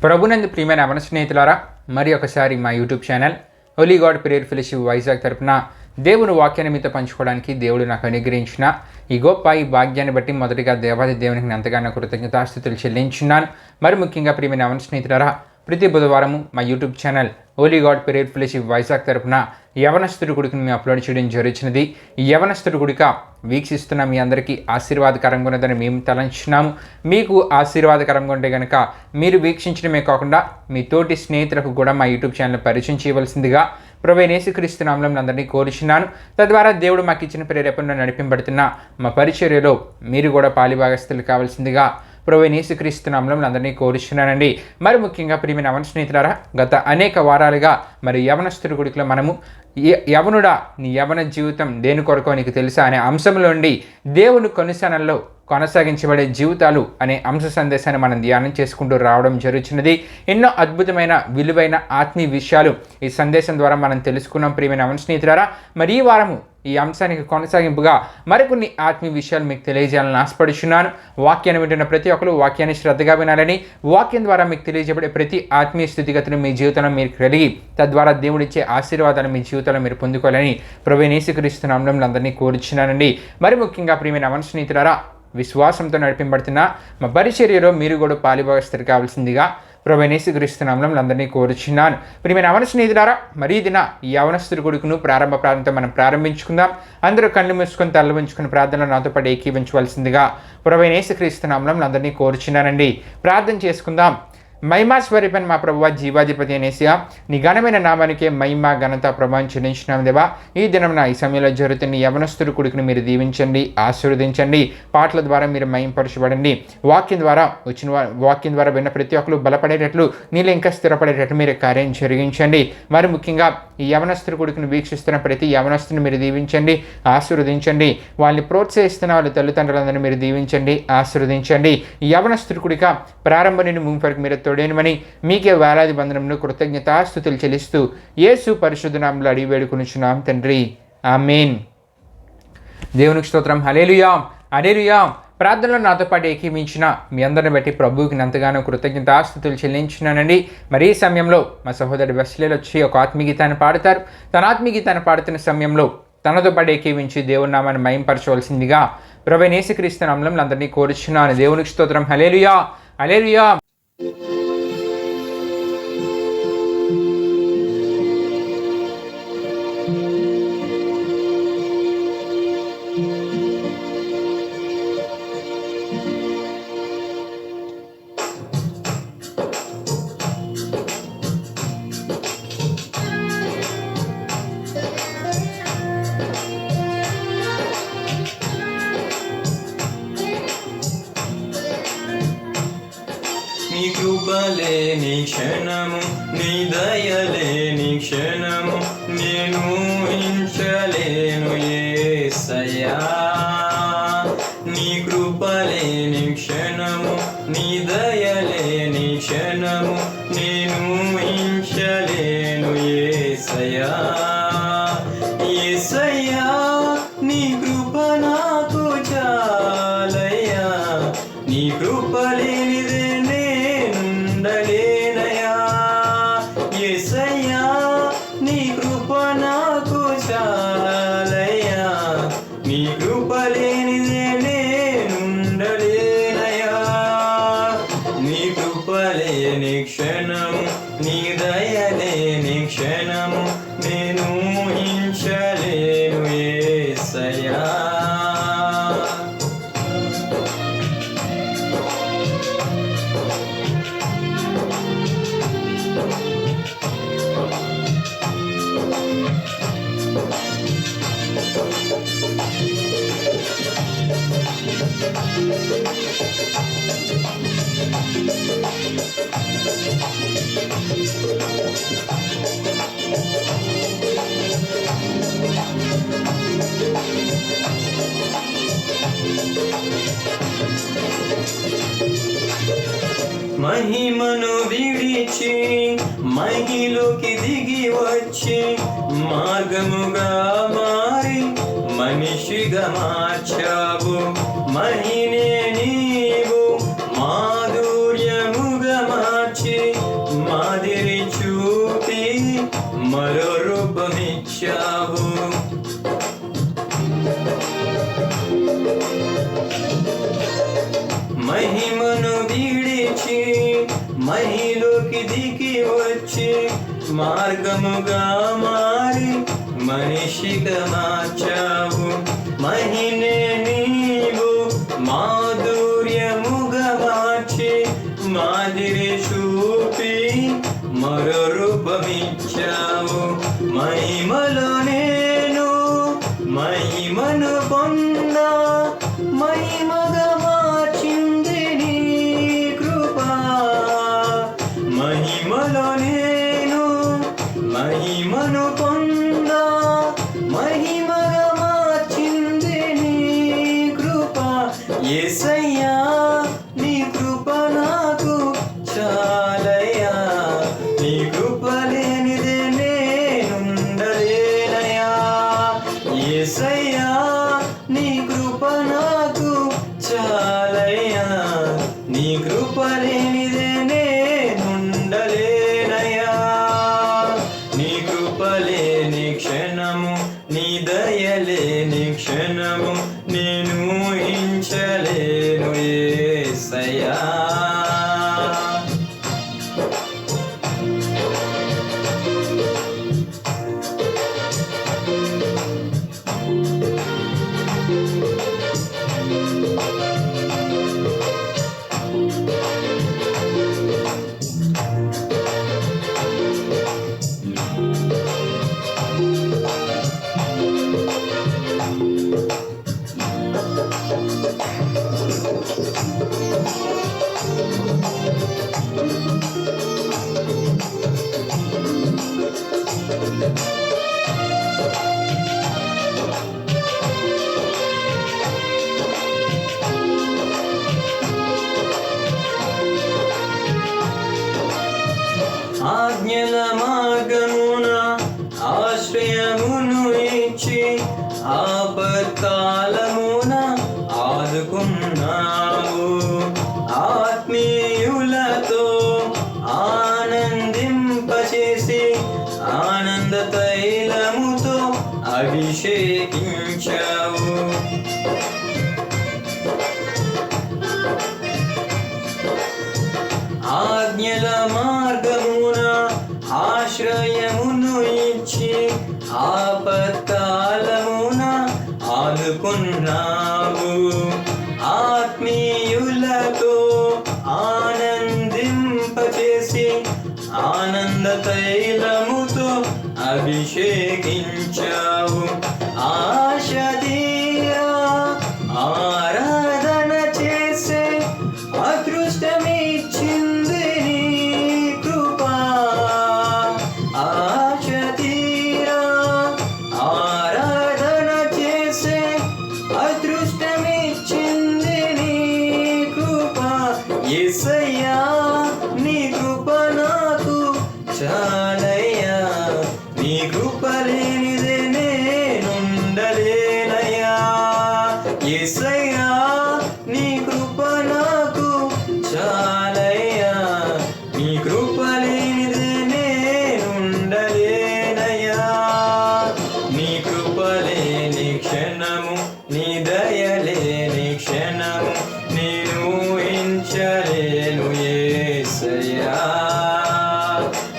ప్రభునందు ప్రియమైన అవన స్నేహితులారా, మరి ఒకసారి మా YouTube channel Holi God prayer fellowship Vizag తరపున దేవుని వాక్యాన్ని మీతో పంచుకోవడానికి దేవుడు నాకు అనుగ్రహించిన ఈ గొప్ప భాగ్యాన్ని బట్టి మొదటిగా దేవాది దేవునికి ఎంతగానో కృతజ్ఞతాస్తుతులు చెల్లించున్నాను. మరి ముఖ్యంగా ప్రియమైన అవన స్నేహితులారా, ప్రతి బుధవారము మా YouTube channel Holi God prayer fellowship Vizag తరపున యవనస్తుడి గుడికి మేము అప్లోడ్ చేయడం జరుగుతున్నది. ఈ యవనస్తుడి గుడిక వీక్షిస్తున్న మీ అందరికీ ఆశీర్వాదకరంగా ఉన్నదని మేము తలంచున్నాము. మీకు ఆశీర్వాదకరంగా ఉంటే కనుక మీరు వీక్షించడమే కాకుండా మీ తోటి స్నేహితులకు కూడా మా యూట్యూబ్ ఛానల్ పరిచయం చేయవలసిందిగా ప్రభువైన యేసుక్రీస్తు నామములో అందరినీ కోరుచున్నాను. తద్వారా దేవుడు మాకు ఇచ్చిన ప్రేరేపణలో నడిపింపబడుతున్న మా పరిచర్యలో మీరు కూడా పాలిభాగస్తులు కావాల్సిందిగా ప్రభువైన యేసుక్రీస్తు నామములో అందరినీ కోరుచున్నానండి. మరి ముఖ్యంగా ప్రియమైన అవన స్నేహితులారా, గత అనేక వారాలుగా మరి యవనస్తుడి గుడిలో మనము యవనుడా నీ యవన జీవితం దేని కొరకో నీకు తెలుసా అనే అంశంలోండి దేవుని కొనసాగంలో కొనసాగించబడే జీవితాలు అనే అంశ సందేశాన్ని మనం ధ్యానం చేసుకుంటూ రావడం జరుగుతున్నది. ఎన్నో అద్భుతమైన విలువైన ఆత్మీయ విషయాలు ఈ సందేశం ద్వారా మనం తెలుసుకున్నాం. ప్రియమైన అవన స్నేహితులారా, మరి ఈ వారము ఈ అంశానికి కొనసాగింపుగా మరికొన్ని ఆత్మీయ విషయాలు మీకు తెలియజేయాలని ఆశపడుచున్నాను. వాక్యాన్ని వింటున్న ప్రతి ఒక్కరు వాక్యాన్ని శ్రద్ధగా వినాలని, వాక్యం ద్వారా మీకు తెలియజేయబడే ప్రతి ఆత్మీయ స్థితిగతులు మీ జీవితంలో మీరు కలిగి తద్వారా దేవుడిచ్చే ఆశీర్వాదాలు మీ జీవితంలో మీరు పొందుకోవాలని ప్రభువైన యేసుక్రీస్తు నామములో అందరినీ కోరుచున్నానండి. మరి ముఖ్యంగా ప్రియమైన అవన స్నేహితులారా, విశ్వాసంతో నడిపింపబడుతున్న మా పరిచర్యలో మీరు కూడా పాలిభాగస్తులు కావాల్సిందిగా ప్రభువైన యేసుక్రీస్తు నామములో అందరినీ కోరుచున్నాను. ప్రియమైన అవన స్నేహితులారా, మరి దిన ఈ యవనస్తుడి గుడికును ప్రారంభ ప్రాంతం మనం ప్రారంభించుకుందాం. అందరూ కళ్ళు మూసుకొని తల్ల ఉంచుకుని ప్రార్థనలో నాతో పాటు ఏకీవించవలసిందిగా ప్రభువైన యేసుక్రీస్తు నామములో అందరినీ కోరుచున్నానండి. ప్రార్థన చేసుకుందాం. మహిమా స్వరూపన్ మా ప్రభువా, జీవాధిపతి అనేసియా, నీ ఘనమైన నామానికే మహిమ ఘనత ప్రభావం చెల్లించినాం దేవా. ఈ దినం ఈ సమయంలో జరుగుతున్న యవనస్తుడి కొడుకుని మీరు దీవించండి, ఆశీర్వదించండి. పాటల ద్వారా మీరు మహింపరచబడండి. వాక్యం ద్వారా విన్న ప్రతి ఒక్కరు బలపడేటట్లు, నీళ్ళు ఇంకా స్థిరపడేటట్లు మీరు కార్యం జరిగించండి. మరి ముఖ్యంగా ఈ యవనస్తుడి కొడుకుని వీక్షిస్తున్న ప్రతి యవనస్తుని మీరు దీవించండి, ఆశీర్వదించండి. వాళ్ళని ప్రోత్సహిస్తున్న వాళ్ళ తల్లిదండ్రులందరినీ మీరు దీవించండి, ఆశీర్వదించండి. ఈ యవనస్తుడి కొడుక ప్రారంభం నుండి ముంపరికి మీరు తోడేనమని మీకే వేలాది వందనములు కృతజ్ఞతాస్తుతులు చెల్లిస్తూ యేసు పరిశుద్ధ నామములో అడిగి వేడుకొనుచున్నాం తండ్రి, ఆమేన్. దేవునికి స్తోత్రం. హల్లెలూయా, హల్లెలూయా. ప్రార్థనలో నాతో పాటు ఏకీవించిన మీ అందరిని బట్టి ప్రభువుకి ఎంతగానో కృతజ్ఞతాస్తుతులు చెల్లించున్నానండి. మరి ఈ సమయంలో మా సహోదరుడు వెస్లేలు వచ్చి ఒక ఆత్మీయగీతాన్ని పాడతారు. తన ఆత్మీయగీతాన్ని పాడుతున్న సమయంలో తనతో పాటు ఏకీవించి దేవుని నామాన్ని మహింపరచవలసిందిగా ప్రభువైన యేసుక్రీస్తు నామములో అందరినీ కోరుచున్నాను. దేవునికి స్తోత్రం. హల్లెలూయా, హల్లెలూయా. నీ కృపలేని క్షణము, నీ దయలేని క్షణము నేను ఊహించలేను యేసయ్యా. నీ కృపలేని క్షణము, నీ దయలేని క్షణము నేను ఊహించలేను యేసయ్యా. యేసయ్యా, నీ కృప నాకు చాలయ్యా. నీ కృప లేనిదే నేనుండలేనయ్యా. యేసయ్యా, నీ కృప నాకు చాలయ్యా. నీ కృప లేనిదే నేనుండలేనయ్యా. నీ కృప లేని క్షణము, నీ దయ లేని క్షణము నేను ఊహించలేను యేసయ్యా. మహిమను విడిచి మహిలోకి దిగి వచ్చి మార్గముగా మారి మనిషిగా మార్చావు. మహినే నీవు మాధుర్యముగా మార్చి మాదిరి చూపి మరో రూపమిచ్చావు. మహిమను విడిచి మహిలోకి దిగి వచ్చి మార్గముగా మారి మనిషిగా మార్చావు. మహినే నీవు మాధుర్యముగా మార్చి మాదిరి చూపి మరో రూపమిచ్చావు. మహిమలో నేను మహిమను పొందా మహిమగా మార్చింది నీ కృపా. మహిమలో నేను మహిమను పొందా మహిమగా మార్చింది నీ కృపా. యేసయ్యా నీ కృప నాకు చాలయ్యా, నీ కృప లేనిదే నేనుండలేనయ్యా. యేసయ్యా నీ కృప నాకు చాలయ్యా, నీ కృప లేనిదే నేనుండలేనయ్యా. నీ కృప లేని క్షణము నీ దయలేని క్షణము నేను ఊహించలేను యేసయ్యా. ఆజ్ఞల మార్గమున ఆశ్రయమును ఇచ్చి ఆపత్కాలమున ఆదుకున్నావు. ఆత్మీయులతో ఆనందింపచేసి ఆనంద తైలముతో అభిషేకించావు. ఆజ్ఞల మార్గమున ఆశ్రయమును ఇచ్చి ఆపత్కాలమున ఆదుకున్నావు. ఆత్మీయులతో ఆనందింపచేసి ఆనంద తైలముతో అభిషేకించావు. ఆశ తీరా ఆరాధన చేసే అదృష్టమిచ్చింది నీ కృపా. ఆశ తీరా ఆరాధన చేసే అదృష్టమిచ్చింది నీ కృపా. యేసయ్యా నీ కృప నాకు చాలయ్యా, నీ కృప లేనిదే నేనుండలేనయ్యా. యేసయ్యా నీ కృప నాకు చాలయ్యా, నీ కృప లేనిదే నేనుండలేనయ్యా. నీ కృప లేని క్షణము నీ దయలేని క్షణము నేను ఊహించలేను యేసయ్యా.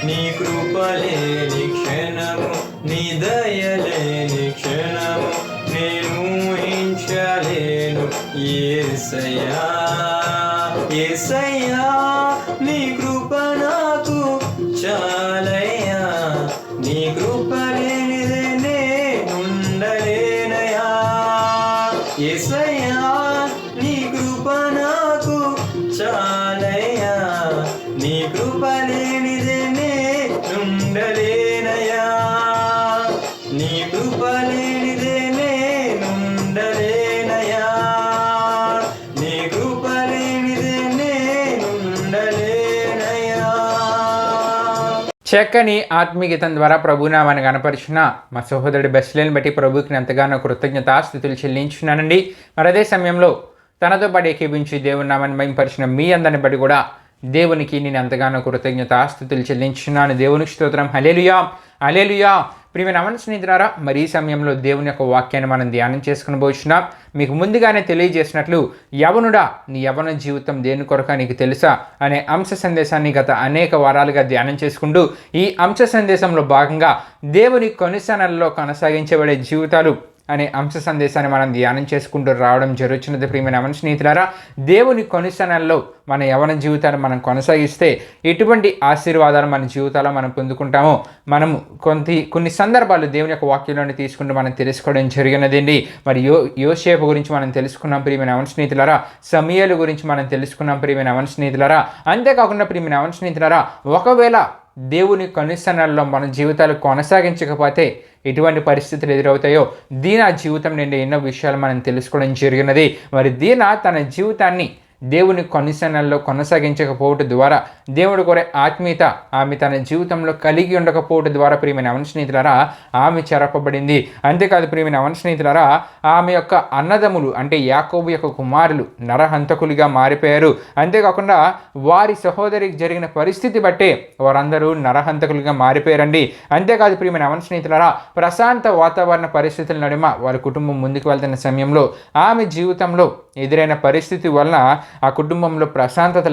నీ కృప లేని క్షణము నీ దయలేని క్షణము నేను ఊహించలేను యేసయ్యా. యేసయ్యా నీ కృప నాకు చాలయ్యా, నీ కృప లేనిదే నేనుండలేనయ్యా. యేసయ్యా నీ కృప నాకు చాలయ్యా, నీ కృప లేనిదే నేనుండలేనయ్యా. నీ కృప లేనిదే నేనుండలేనయ్యా. నీ కృప లేనిదే నేనుండలేనయ్యా. చక్కని ఆత్మీయగీతం ద్వారా ప్రభునామాన్ని కనపరిచిన మా సహోదరుడి బెస్లేని బట్టి ప్రభుకి ఎంతగానో కృతజ్ఞతాస్థుతులు చెల్లించున్నానండి. మరి అదే సమయంలో తనతో పాటు ఏకీభించి దేవుని నామాన్ని మహిమపరిచిన మీ అందరిని బట్టి కూడా దేవునికి నేను ఎంతగానో కృతజ్ఞతాస్తుతులు చెల్లించున్నాను. దేవునికి స్తోత్రం. హల్లెలూయా, హల్లెలూయా. ప్రియమైన అవన స్నేహితులారా, మరి ఈ సమయంలో దేవుని యొక్క వాక్యాన్ని మనం ధ్యానం చేసుకుని పోతున్నాం. మీకు ముందుగానే తెలియజేసినట్లు, యవనుడా నీ యవన జీవితం దేని కొరక నీకు తెలుసా అనే అంశ సందేశాన్ని గత అనేక వారాలుగా ధ్యానం చేసుకుంటూ, ఈ అంశ సందేశంలో భాగంగా దేవుని కొనిసనల్లో కొనసాగించబడే జీవితాలు అనే అంశ సందేశాన్ని మనం ధ్యానం చేసుకుంటూ రావడం జరుగుతున్నది. ప్రియమైన అవన స్నేహితులారా, దేవుని కొనిసనల్లో మన యవన జీవితాన్ని మనం కొనసాగిస్తే ఎటువంటి ఆశీర్వాదాలు మన జీవితాల్లో మనం పొందుకుంటామో మనము కొన్ని సందర్భాలు దేవుని యొక్క వాక్యంలోని తీసుకుంటూ మనం తెలుసుకోవడం జరిగినదండి. మరి యోసేపు గురించి మనం తెలుసుకున్నాం ప్రియమైన అవన స్నేహితులారా. సమూయేలు గురించి మనం తెలుసుకున్నాం ప్రియమైన అవన స్నేహితులారా. అంతేకాకుండా ప్రియమైన అవన స్నేహితులారా, ఒకవేళ దేవుని కొనిసనల్లో మన జీవితాలు కొనసాగించకపోతే ఎటువంటి పరిస్థితులు ఎదురవుతాయో దీనా జీవితం నుండి ఎన్నో విషయాలు మనం తెలుసుకోవడం జరిగినది. మరి దీనా తన జీవితాన్ని దేవుని కొనిసనల్లో కొనసాగించకపోవటం ద్వారా, దేవుడు కోరే ఆత్మీయత ఆమె తన జీవితంలో కలిగి ఉండకపోవటం ద్వారా ప్రియమైన అవన స్నేహితులారా ఆమె చెరపబడింది. అంతేకాదు ప్రియమైన అవన స్నేహితులారా, ఆమె యొక్క అన్నదమ్ములు అంటే యాకోబు యొక్క కుమారులు నరహంతకులుగా మారిపోయారు. అంతేకాకుండా వారి సహోదరికి జరిగిన పరిస్థితి బట్టే వారందరూ నరహంతకులుగా మారిపోయారండి. అంతేకాదు ప్రియమైన అవన స్నేహితులారా, ప్రశాంత వాతావరణ పరిస్థితుల నడుమ వారి కుటుంబం ముందుకు వెళ్తున్న సమయంలో ఆమె జీవితంలో ఎదురైన పరిస్థితి వలన ఆ కుటుంబంలో ప్రశాంతత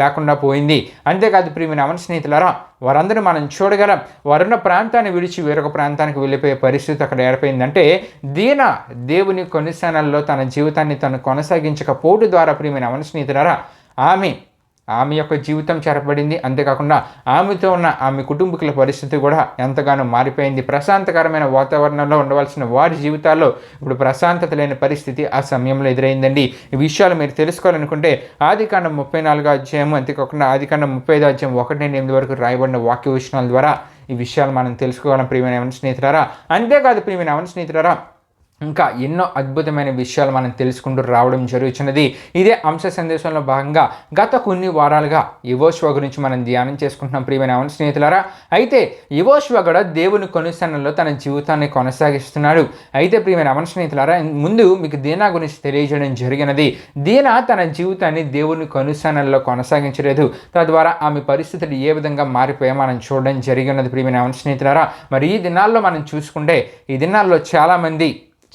లేకుండా పోయింది. అంతేకాదు ప్రియమైన అవన స్నేహితులారా, వారందరూ మనం చూడగలం, వారున్న ప్రాంతాన్ని విడిచి వేరొక ప్రాంతానికి వెళ్ళిపోయే పరిస్థితి అక్కడ ఏర్పడిందంటే దీనా దేవుని కొనిసనల్లో తన జీవితాన్ని తను కొనసాగించకపోవడం ద్వారా ప్రియమైన అవన స్నేహితులారా ఆమె యొక్క జీవితం చెరపబడింది. అంతేకాకుండా ఆమెతో ఉన్న ఆమె కుటుంబీకుల పరిస్థితి కూడా ఎంతగానో మారిపోయింది. ప్రశాంతకరమైన వాతావరణంలో ఉండవలసిన వారి జీవితాల్లో ఇప్పుడు ప్రశాంతత లేని పరిస్థితి ఆ సమయంలో ఎదురైందండి. ఈ విషయాలు మీరు తెలుసుకోవాలనుకుంటే ఆదికాండం 34వ అధ్యాయం, అంతేకాకుండా ఆదికాండం 35వ అధ్యాయం 1-8 వరకు రాయబడిన వాక్య విషయాల ద్వారా ఈ విషయాలు మనం తెలుసుకోవాలని ప్రియమైన అవన స్నేహితులారా. అంతేకాదు ప్రియమైన అవన స్నేహితులారా, ఇంకా ఎన్నో అద్భుతమైన విషయాలు మనం తెలుసుకుంటూ రావడం జరుగుతున్నది. ఇదే అంశ సందేశంలో భాగంగా గత కొన్ని వారాలుగా యెహోషువ గురించి మనం ధ్యానం చేసుకుంటున్నాం ప్రియమైన అవన స్నేహితులారా. అయితే యెహోషువ కూడా దేవుని కొనిసనల్లో తన జీవితాన్ని కొనసాగిస్తున్నాడు. అయితే ప్రియమైన అవన స్నేహితులారా, ముందు మీకు దీనా గురించి తెలియజేయడం జరిగినది. దీనా తన జీవితాన్ని దేవుని కొనిసనల్లో కొనసాగించలేదు. తద్వారా ఆమె పరిస్థితులు ఏ విధంగా మారిపోయా మనం చూడడం జరిగినది ప్రియమైన అవన స్నేహితులారా. మరి ఈ దినాల్లో మనం చూసుకుంటే ఈ దినాల్లో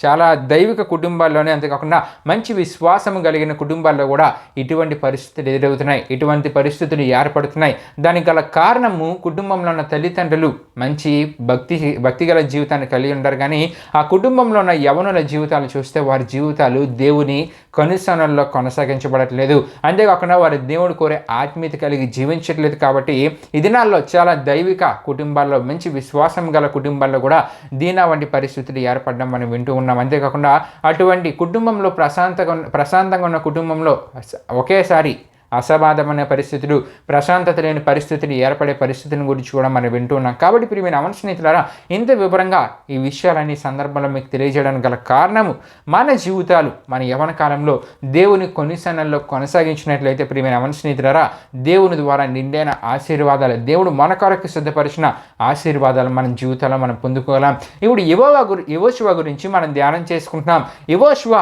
చాలా దైవిక కుటుంబాల్లోనే, అంతేకాకుండా మంచి విశ్వాసము కలిగిన కుటుంబాల్లో కూడా ఇటువంటి పరిస్థితులు ఎదురవుతున్నాయి, ఇటువంటి పరిస్థితులు ఏర్పడుతున్నాయి. దానికి గల కారణము కుటుంబంలో ఉన్న తల్లిదండ్రులు మంచి భక్తి గల జీవితాన్ని కలిగి ఉంటారు, కానీ ఆ కుటుంబంలో ఉన్న యవనుల జీవితాలు చూస్తే వారి జీవితాలు దేవుని కొనిసనల్లో కొనసాగించబడట్లేదు. అంతేకాకుండా వారి దేవుడు కోరే ఆత్మీయత కలిగి జీవించట్లేదు. కాబట్టి ఈ దినాల్లో చాలా దైవిక కుటుంబాల్లో, మంచి విశ్వాసం గల కుటుంబాల్లో కూడా దీనా వంటి పరిస్థితులు ఏర్పడడం మనం వింటూ ఉన్నాం. అంతేకాకుండా అటువంటి కుటుంబంలో ప్రశాంతంగా ఉన్న కుటుంబంలో ఒకేసారి అసమాధమైన పరిస్థితులు, ప్రశాంతత లేని పరిస్థితులు ఏర్పడే పరిస్థితిని గురించి కూడా మనం వింటున్నాం. కాబట్టి ప్రియమైన అవన స్నేహితులారా, ఇంత వివరంగా ఈ విషయాలన్నీ సందర్భంలో మీకు తెలియజేయడానికి గల కారణము మన జీవితాలు మన యవన కాలంలో దేవుని కొనిసనల్లో కొనసాగించినట్లయితే ప్రియమైన అవన స్నేహితులారా, దేవుని ద్వారా నిండైన ఆశీర్వాదాలు, దేవుడు మన కొరకు సిద్ధపరిచిన ఆశీర్వాదాలు మన జీవితాల్లో మనం పొందుకోగలం. ఇప్పుడు యెహోషువ గురించి మనం ధ్యానం చేసుకుంటున్నాం. యెహోషువ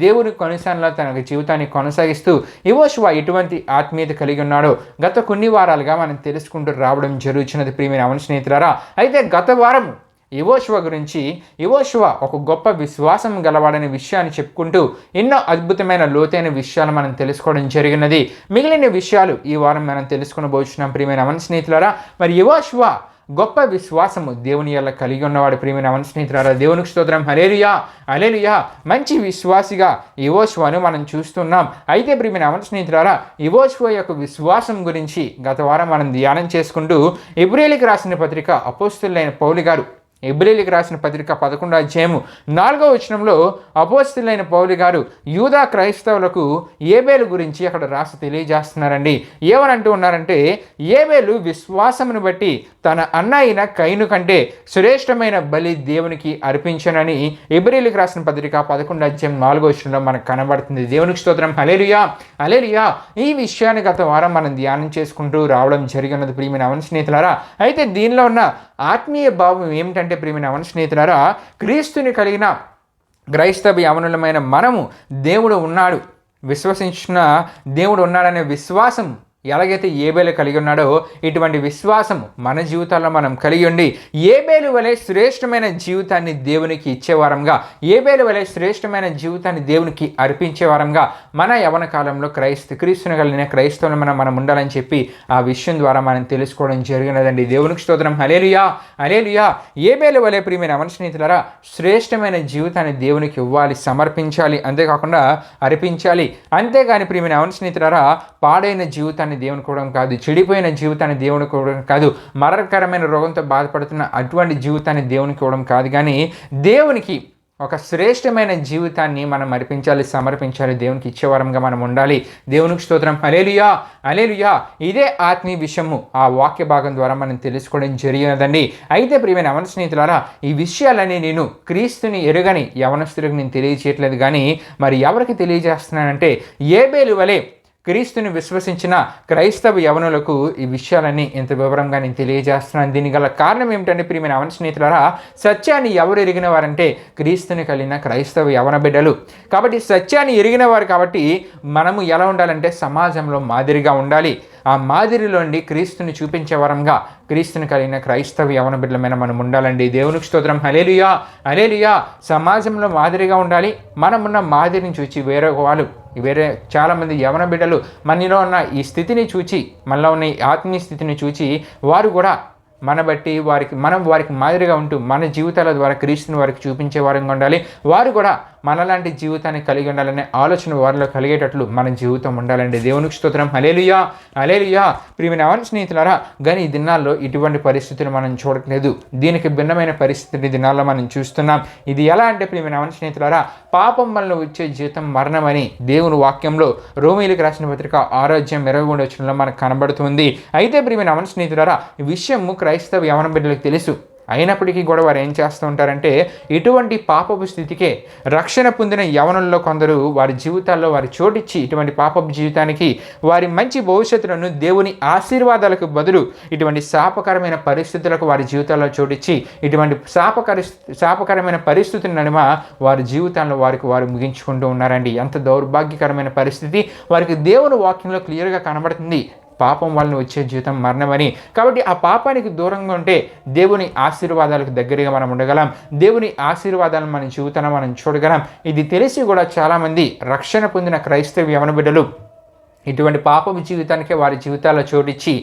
దేవుని కొనిసనలో తన జీవితాన్ని కొనసాగిస్తూ యెహోషువ ఎటువంటి ఆత్మీయత కలిగి ఉన్నాడో గత కొన్ని వారాలుగా మనం తెలుసుకుంటూ రావడం జరుగుతున్నది ప్రియమైన అవన స్నేహితులారా. అయితే గత వారం యెహోషువ ఒక గొప్ప విశ్వాసం గలవాడనే విషయాన్ని చెప్పుకుంటూ ఎన్నో అద్భుతమైన లోతైన విషయాలు మనం తెలుసుకోవడం జరిగినది. మిగిలిన విషయాలు ఈ వారం మనం తెలుసుకునబోతున్నాం ప్రియమైన అవన స్నేహితులారా. మరి యెహోషువ గొప్ప విశ్వాసము దేవుని వల్ల కలిగి ఉన్నవాడు ప్రియమైన అవన స్నేహితులారా. దేవునికి స్తోత్రం. హల్లెలూయా, హల్లెలూయా. మంచి విశ్వాసిగా యెహోషువను మనం చూస్తున్నాం. అయితే ప్రియమైన అవన స్నేహితులారా, యెహోషువ యొక్క విశ్వాసం గురించి గత వారం మనం ధ్యానం చేసుకుంటూ హెబ్రీయులకు రాసిన పత్రిక అపోస్తలుడైన పౌలు గారు హెబ్రీయులకు రాసిన పత్రిక 11వ అధ్యాయము 4వ వచనంలో అపోస్తలుడైన పౌలు గారు యూదా క్రైస్తవులకు ఏబేలు గురించి అక్కడ రాసి తెలియజేస్తున్నారండి. ఏమనంటూ ఉన్నారంటే, ఏబేలు విశ్వాసమును బట్టి తన అన్న అయిన కయీను కంటే శ్రేష్టమైన బలి దేవునికి అర్పించనని హెబ్రీయులకు రాసిన పత్రిక 11వ అధ్యాయం 4వ వచనంలో మనకు కనబడుతుంది. దేవునికి స్తోత్రం. హల్లెలూయా, హల్లెలూయా. ఈ విషయాన్ని గత వారం మనం ధ్యానం చేసుకుంటూ రావడం జరిగినది ప్రియమైన అవన స్నేహితులారా. అయితే దీనిలో ఉన్న ఆత్మీయ భావం ఏమిటంటే ప్రియమైన అవన స్నేహితులారా, క్రీస్తుని కలిగిన క్రైస్తవ యవనులమైన మనము దేవుడు ఉన్నాడు, విశ్వసించిన దేవుడు ఉన్నాడనే విశ్వాసం ఎలాగైతే ఏబేలు కలిగి ఉన్నాడో ఇటువంటి విశ్వాసము మన జీవితాల్లో మనం కలిగి ఉండి ఏబేలు వలె శ్రేష్టమైన జీవితాన్ని దేవునికి ఇచ్చేవారంగా, ఏబేలు వలె శ్రేష్టమైన జీవితాన్ని దేవునికి అర్పించేవారంగా మన యవన కాలంలో క్రీస్తుని కలిగిన క్రైస్తవులు మనం ఉండాలని చెప్పి ఆ విషయం ద్వారా మనం తెలుసుకోవడం జరిగినదండి. దేవునికి స్తోత్రం. హల్లెలూయా, హల్లెలూయా. ఏబేలు వలె ప్రియమైన మన స్నేహితులారా శ్రేష్టమైన జీవితాన్ని దేవునికి ఇవ్వాలి, సమర్పించాలి, అంతేకాకుండా అర్పించాలి. అంతేగాని ప్రియమైన మన స్నేహితులారా పాడైన జీవితాన్ని దేవునికి ఇవ్వడం కాదు, చెడిపోయిన జీవితాన్ని దేవునికి ఇవ్వడం కాదు, మరణకరమైన రోగంతో బాధపడుతున్న అటువంటి జీవితాన్ని దేవునికి ఇవ్వడం కాదు, కానీ దేవునికి ఒక శ్రేష్టమైన జీవితాన్ని మనం అర్పించాలి, సమర్పించాలి, దేవునికి ఇచ్చేవారంగా మనం ఉండాలి. దేవునికి స్తోత్రం. హల్లెలూయా, హల్లెలూయా. ఇదే ఆత్మీయ విషయము ఆ వాక్య భాగం ద్వారా మనం తెలుసుకోవడం జరిగినదండి. అయితే ప్రియమైన యవన స్నేహితులారా ఈ విషయాలన్నీ నేను క్రీస్తుని ఎరుగని యవనస్తులకు నేను తెలియజేయట్లేదు, కానీ మరి ఎవరికి తెలియజేస్తున్నానంటే ఏబేలు వలె క్రీస్తుని విశ్వసించిన క్రైస్తవ యవనులకు ఈ విషయాలన్నీ ఇంత వివరంగా నేను తెలియజేస్తున్నాను. దీనికి గల కారణం ఏమిటంటే ప్రియమైన యవన స్నేహితులారా సత్యాన్ని ఎవరు ఎరిగిన వారంటే క్రీస్తుని కలిగిన క్రైస్తవ యవన బిడ్డలు. కాబట్టి సత్యాన్ని ఎరిగిన వారు కాబట్టి మనము ఎలా ఉండాలంటే సమాజంలో మాదిరిగా ఉండాలి. ఆ మాదిరిలోండి క్రీస్తుని చూపించే వరంగా క్రీస్తుని కలిగిన క్రైస్తవ యవన బిడ్డలమైన మనం ఉండాలండి. దేవునికి స్తోత్రం. హల్లెలూయా, హల్లెలూయా. సమాజంలో మాదిరిగా ఉండాలి. మనమున్న మాదిరిని చూచి వేరే చాలామంది యవన బిడ్డలు మనలో ఉన్న ఈ స్థితిని చూచి, మనలో ఉన్న ఈ ఆత్మీయ స్థితిని చూచి వారు కూడా మనం వారికి మాదిరిగా ఉంటూ మన జీవితాల ద్వారా క్రీస్తుని వారికి చూపించే వారంగా ఉండాలి. వారు కూడా మనలాంటి జీవితాన్ని కలిగి ఉండాలనే ఆలోచన వారిలో కలిగేటట్లు మన జీవితం ఉండాలండి. దేవునికి స్తోత్రం. హల్లెలూయా, హల్లెలూయా. ప్రియమైన యవన స్నేహితులారా కానీ ఈ దినాల్లో ఇటువంటి పరిస్థితులు మనం చూడట్లేదు. దీనికి భిన్నమైన పరిస్థితిని దినాల్లో మనం చూస్తున్నాం. ఇది ఎలా అంటే ప్రియమైన యవన స్నేహితులారా పాపం వలన వచ్చే జీతం మరణమని దేవుని వాక్యంలో రోమీయులకు రాసిన పత్రిక 6:23 మనకు కనబడుతుంది. అయితే ప్రియమైన యవన స్నేహితులారా ఈ విషయము క్రైస్తవ యవన బిడ్డలకు తెలుసు. అయినప్పటికీ కూడా వారు ఏం చేస్తూ ఉంటారంటే ఇటువంటి పాపపు స్థితికే రక్షణ పొందిన యవనుల్లో కొందరు వారి జీవితాల్లో వారి చోటిచ్చి ఇటువంటి పాపపు జీవితానికి వారి మంచి భవిష్యత్తులను దేవుని ఆశీర్వాదాలకు బదులు ఇటువంటి శాపకరమైన పరిస్థితులకు వారి జీవితాల్లో చోటిచ్చి ఇటువంటి శాపకరమైన పరిస్థితుల నడుమ వారి జీవితాల్లో వారు ముగించుకుంటూ ఉన్నారండి. ఎంత దౌర్భాగ్యకరమైన పరిస్థితి. వారికి దేవుని వాక్యంలో క్లియర్గా కనబడుతుంది పాపం వలన వచ్చే జీవితం మరణమని. కాబట్టి ఆ పాపానికి దూరంగా ఉంటే దేవుని ఆశీర్వాదాలకు దగ్గరగా మనం ఉండగలం. దేవుని ఆశీర్వాదాలను మన జీవితాన్ని మనం చూడగలం. ఇది తెలిసి కూడా చాలామంది రక్షణ పొందిన క్రైస్తవ యవన బిడ్డలు ఇటువంటి పాపపు జీవితానికే వారి జీవితాల్లో చోటిచ్చి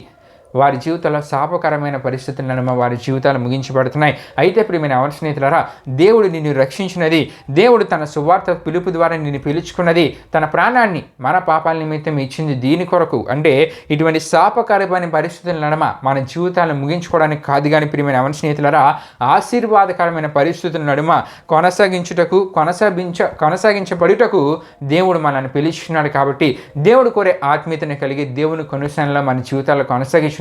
వారి జీవితాల్లో శాపకరమైన పరిస్థితులను వారి జీవితాలు ముగించబడుతున్నాయి. అయితే ప్రియమైన యవన స్నేహితులారా దేవుడు నిన్ను రక్షించినది, దేవుడు తన సువార్త పిలుపు ద్వారా నిన్ను పిలుచుకున్నది, తన ప్రాణాన్ని మన పాపాల నిమిత్తం ఇచ్చింది దీని కొరకు అంటే ఇటువంటి శాపకరమైన పరిస్థితుల నడమ మన జీవితాలను ముగించుకోవడానికి కాదు. కానీ ప్రియమైన యవన స్నేహితులారా ఆశీర్వాదకరమైన పరిస్థితుల నడుమ కొనసాగించబడుటకు దేవుడు మనల్ని పిలుచుకున్నాడు. కాబట్టి దేవుడు కోరే ఆత్మీయతను కలిగి దేవుని కొనసాగంలో మన జీవితాల్లో కొనసాగించినట్లయితే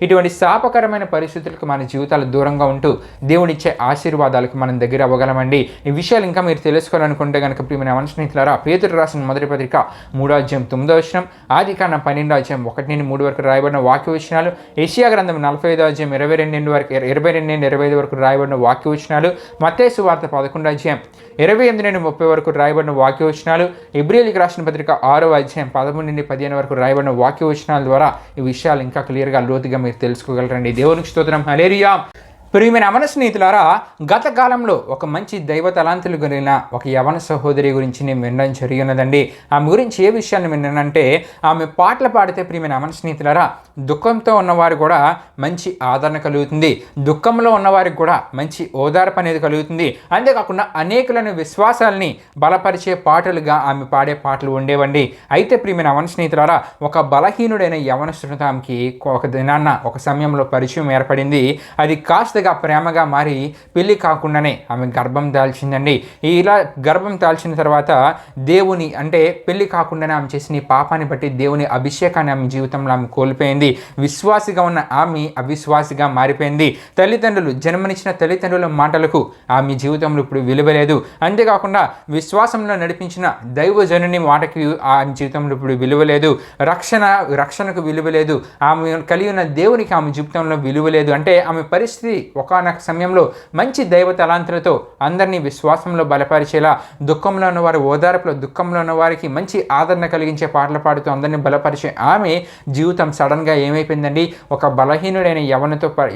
ఇటువంటి శాపకరమైన పరిస్థితులకు మన జీవితాలు దూరంగా ఉంటూ దేవుడిచ్చే ఆశీర్వాదాలకు మనం దగ్గర అవ్వగలమండి. ఈ విషయాలు ఇంకా మీరు తెలుసుకోవాలనుకుంటే కనుక ప్రియమైన యవన స్నేహితులారా పేతురు రాసిన మొదటి పత్రిక 3:9 ఆదికాండం 12:1-3 వరకు రాయబడిన వాక్య వచనాలు, యెషయా గ్రంథం 45:22-25 వరకు రాయబడిన వాక్య వచనాలు, మత్తయి సువార్త 11:28-30 వరకు రాయబడిన వాక్య వచనాలు, హెబ్రీయులకు రాసిన పత్రిక 6:13-15 వరకు రాయబడిన వాక్య వచనాల ద్వారా ఈ విషయాలు ఇంకా క్లియర్గా లోతుగా మీరు తెలుసుకోగలరండి. దేవునికి స్తోత్రం. హల్లెలూయా. ప్రియమైన యవన స్నేహితులారా గత కాలంలో ఒక మంచి దైవ తలాంతులు కలిగిన ఒక యవన సహోదరి గురించి నేను వినడం జరిగినదండి. ఆమె గురించి ఏ విషయాన్ని విన్నానంటే ఆమె పాటలు పాడితే ప్రియమైన యవన స్నేహితులారా దుఃఖంతో ఉన్నవారు కూడా మంచి ఆదరణ కలుగుతుంది, దుఃఖంలో ఉన్నవారికి కూడా మంచి ఓదార్పు అనేది కలుగుతుంది. అంతేకాకుండా అనేకులను విశ్వాసాలని బలపరిచే పాటలుగా ఆమె పాడే పాటలు ఉండేవండి. అయితే ప్రియమైన యవన స్నేహితులారా ఒక బలహీనుడైన యవనస్తుడితో ఆమెకి ఒక దినాన్న ఒక సమయంలో పరిచయం ఏర్పడింది. అది కాస్తగా ప్రేమగా మారి పెళ్లి కాకుండానే ఆమె గర్భం దాల్చిందండి. ఇలా గర్భం దాల్చిన తర్వాత దేవుని అంటే పెళ్లి కాకుండానే ఆమె చేసిన పాపాన్ని బట్టి దేవుని అభిషేకాన్ని ఆమె జీవితంలో ఆమె కోల్పోయింది. విశ్వాసిగా ఉన్న ఆమె అవిశ్వాసిగా మారిపోయింది. జన్మనిచ్చిన తల్లిదండ్రుల మాటలకు ఆమె జీవితంలో ఇప్పుడు విలువ లేదు. అంతేకాకుండా విశ్వాసంలో నడిపించిన దైవజనుని మాటకి ఆమె జీవితంలో ఇప్పుడు విలువ లేదు. రక్షణకు విలువ లేదు. ఆమె కలిగి ఉన్న దేవునికి ఆమె జీవితంలో విలువ లేదు. అంటే ఆమె పరిస్థితి ఒకానొక సమయంలో మంచి దైవ తలాంతులతో అందరినీ విశ్వాసంలో బలపరిచేలా, దుఃఖంలో ఉన్నవారు ఓదార్పులో, దుఃఖంలో ఉన్న వారికి మంచి ఆదరణ కలిగించే పాటలు పాడుతూ అందరినీ బలపరిచే ఆమె జీవితం సడన్గా ఏమైపోయిందండి, ఒక బలహీనుడైన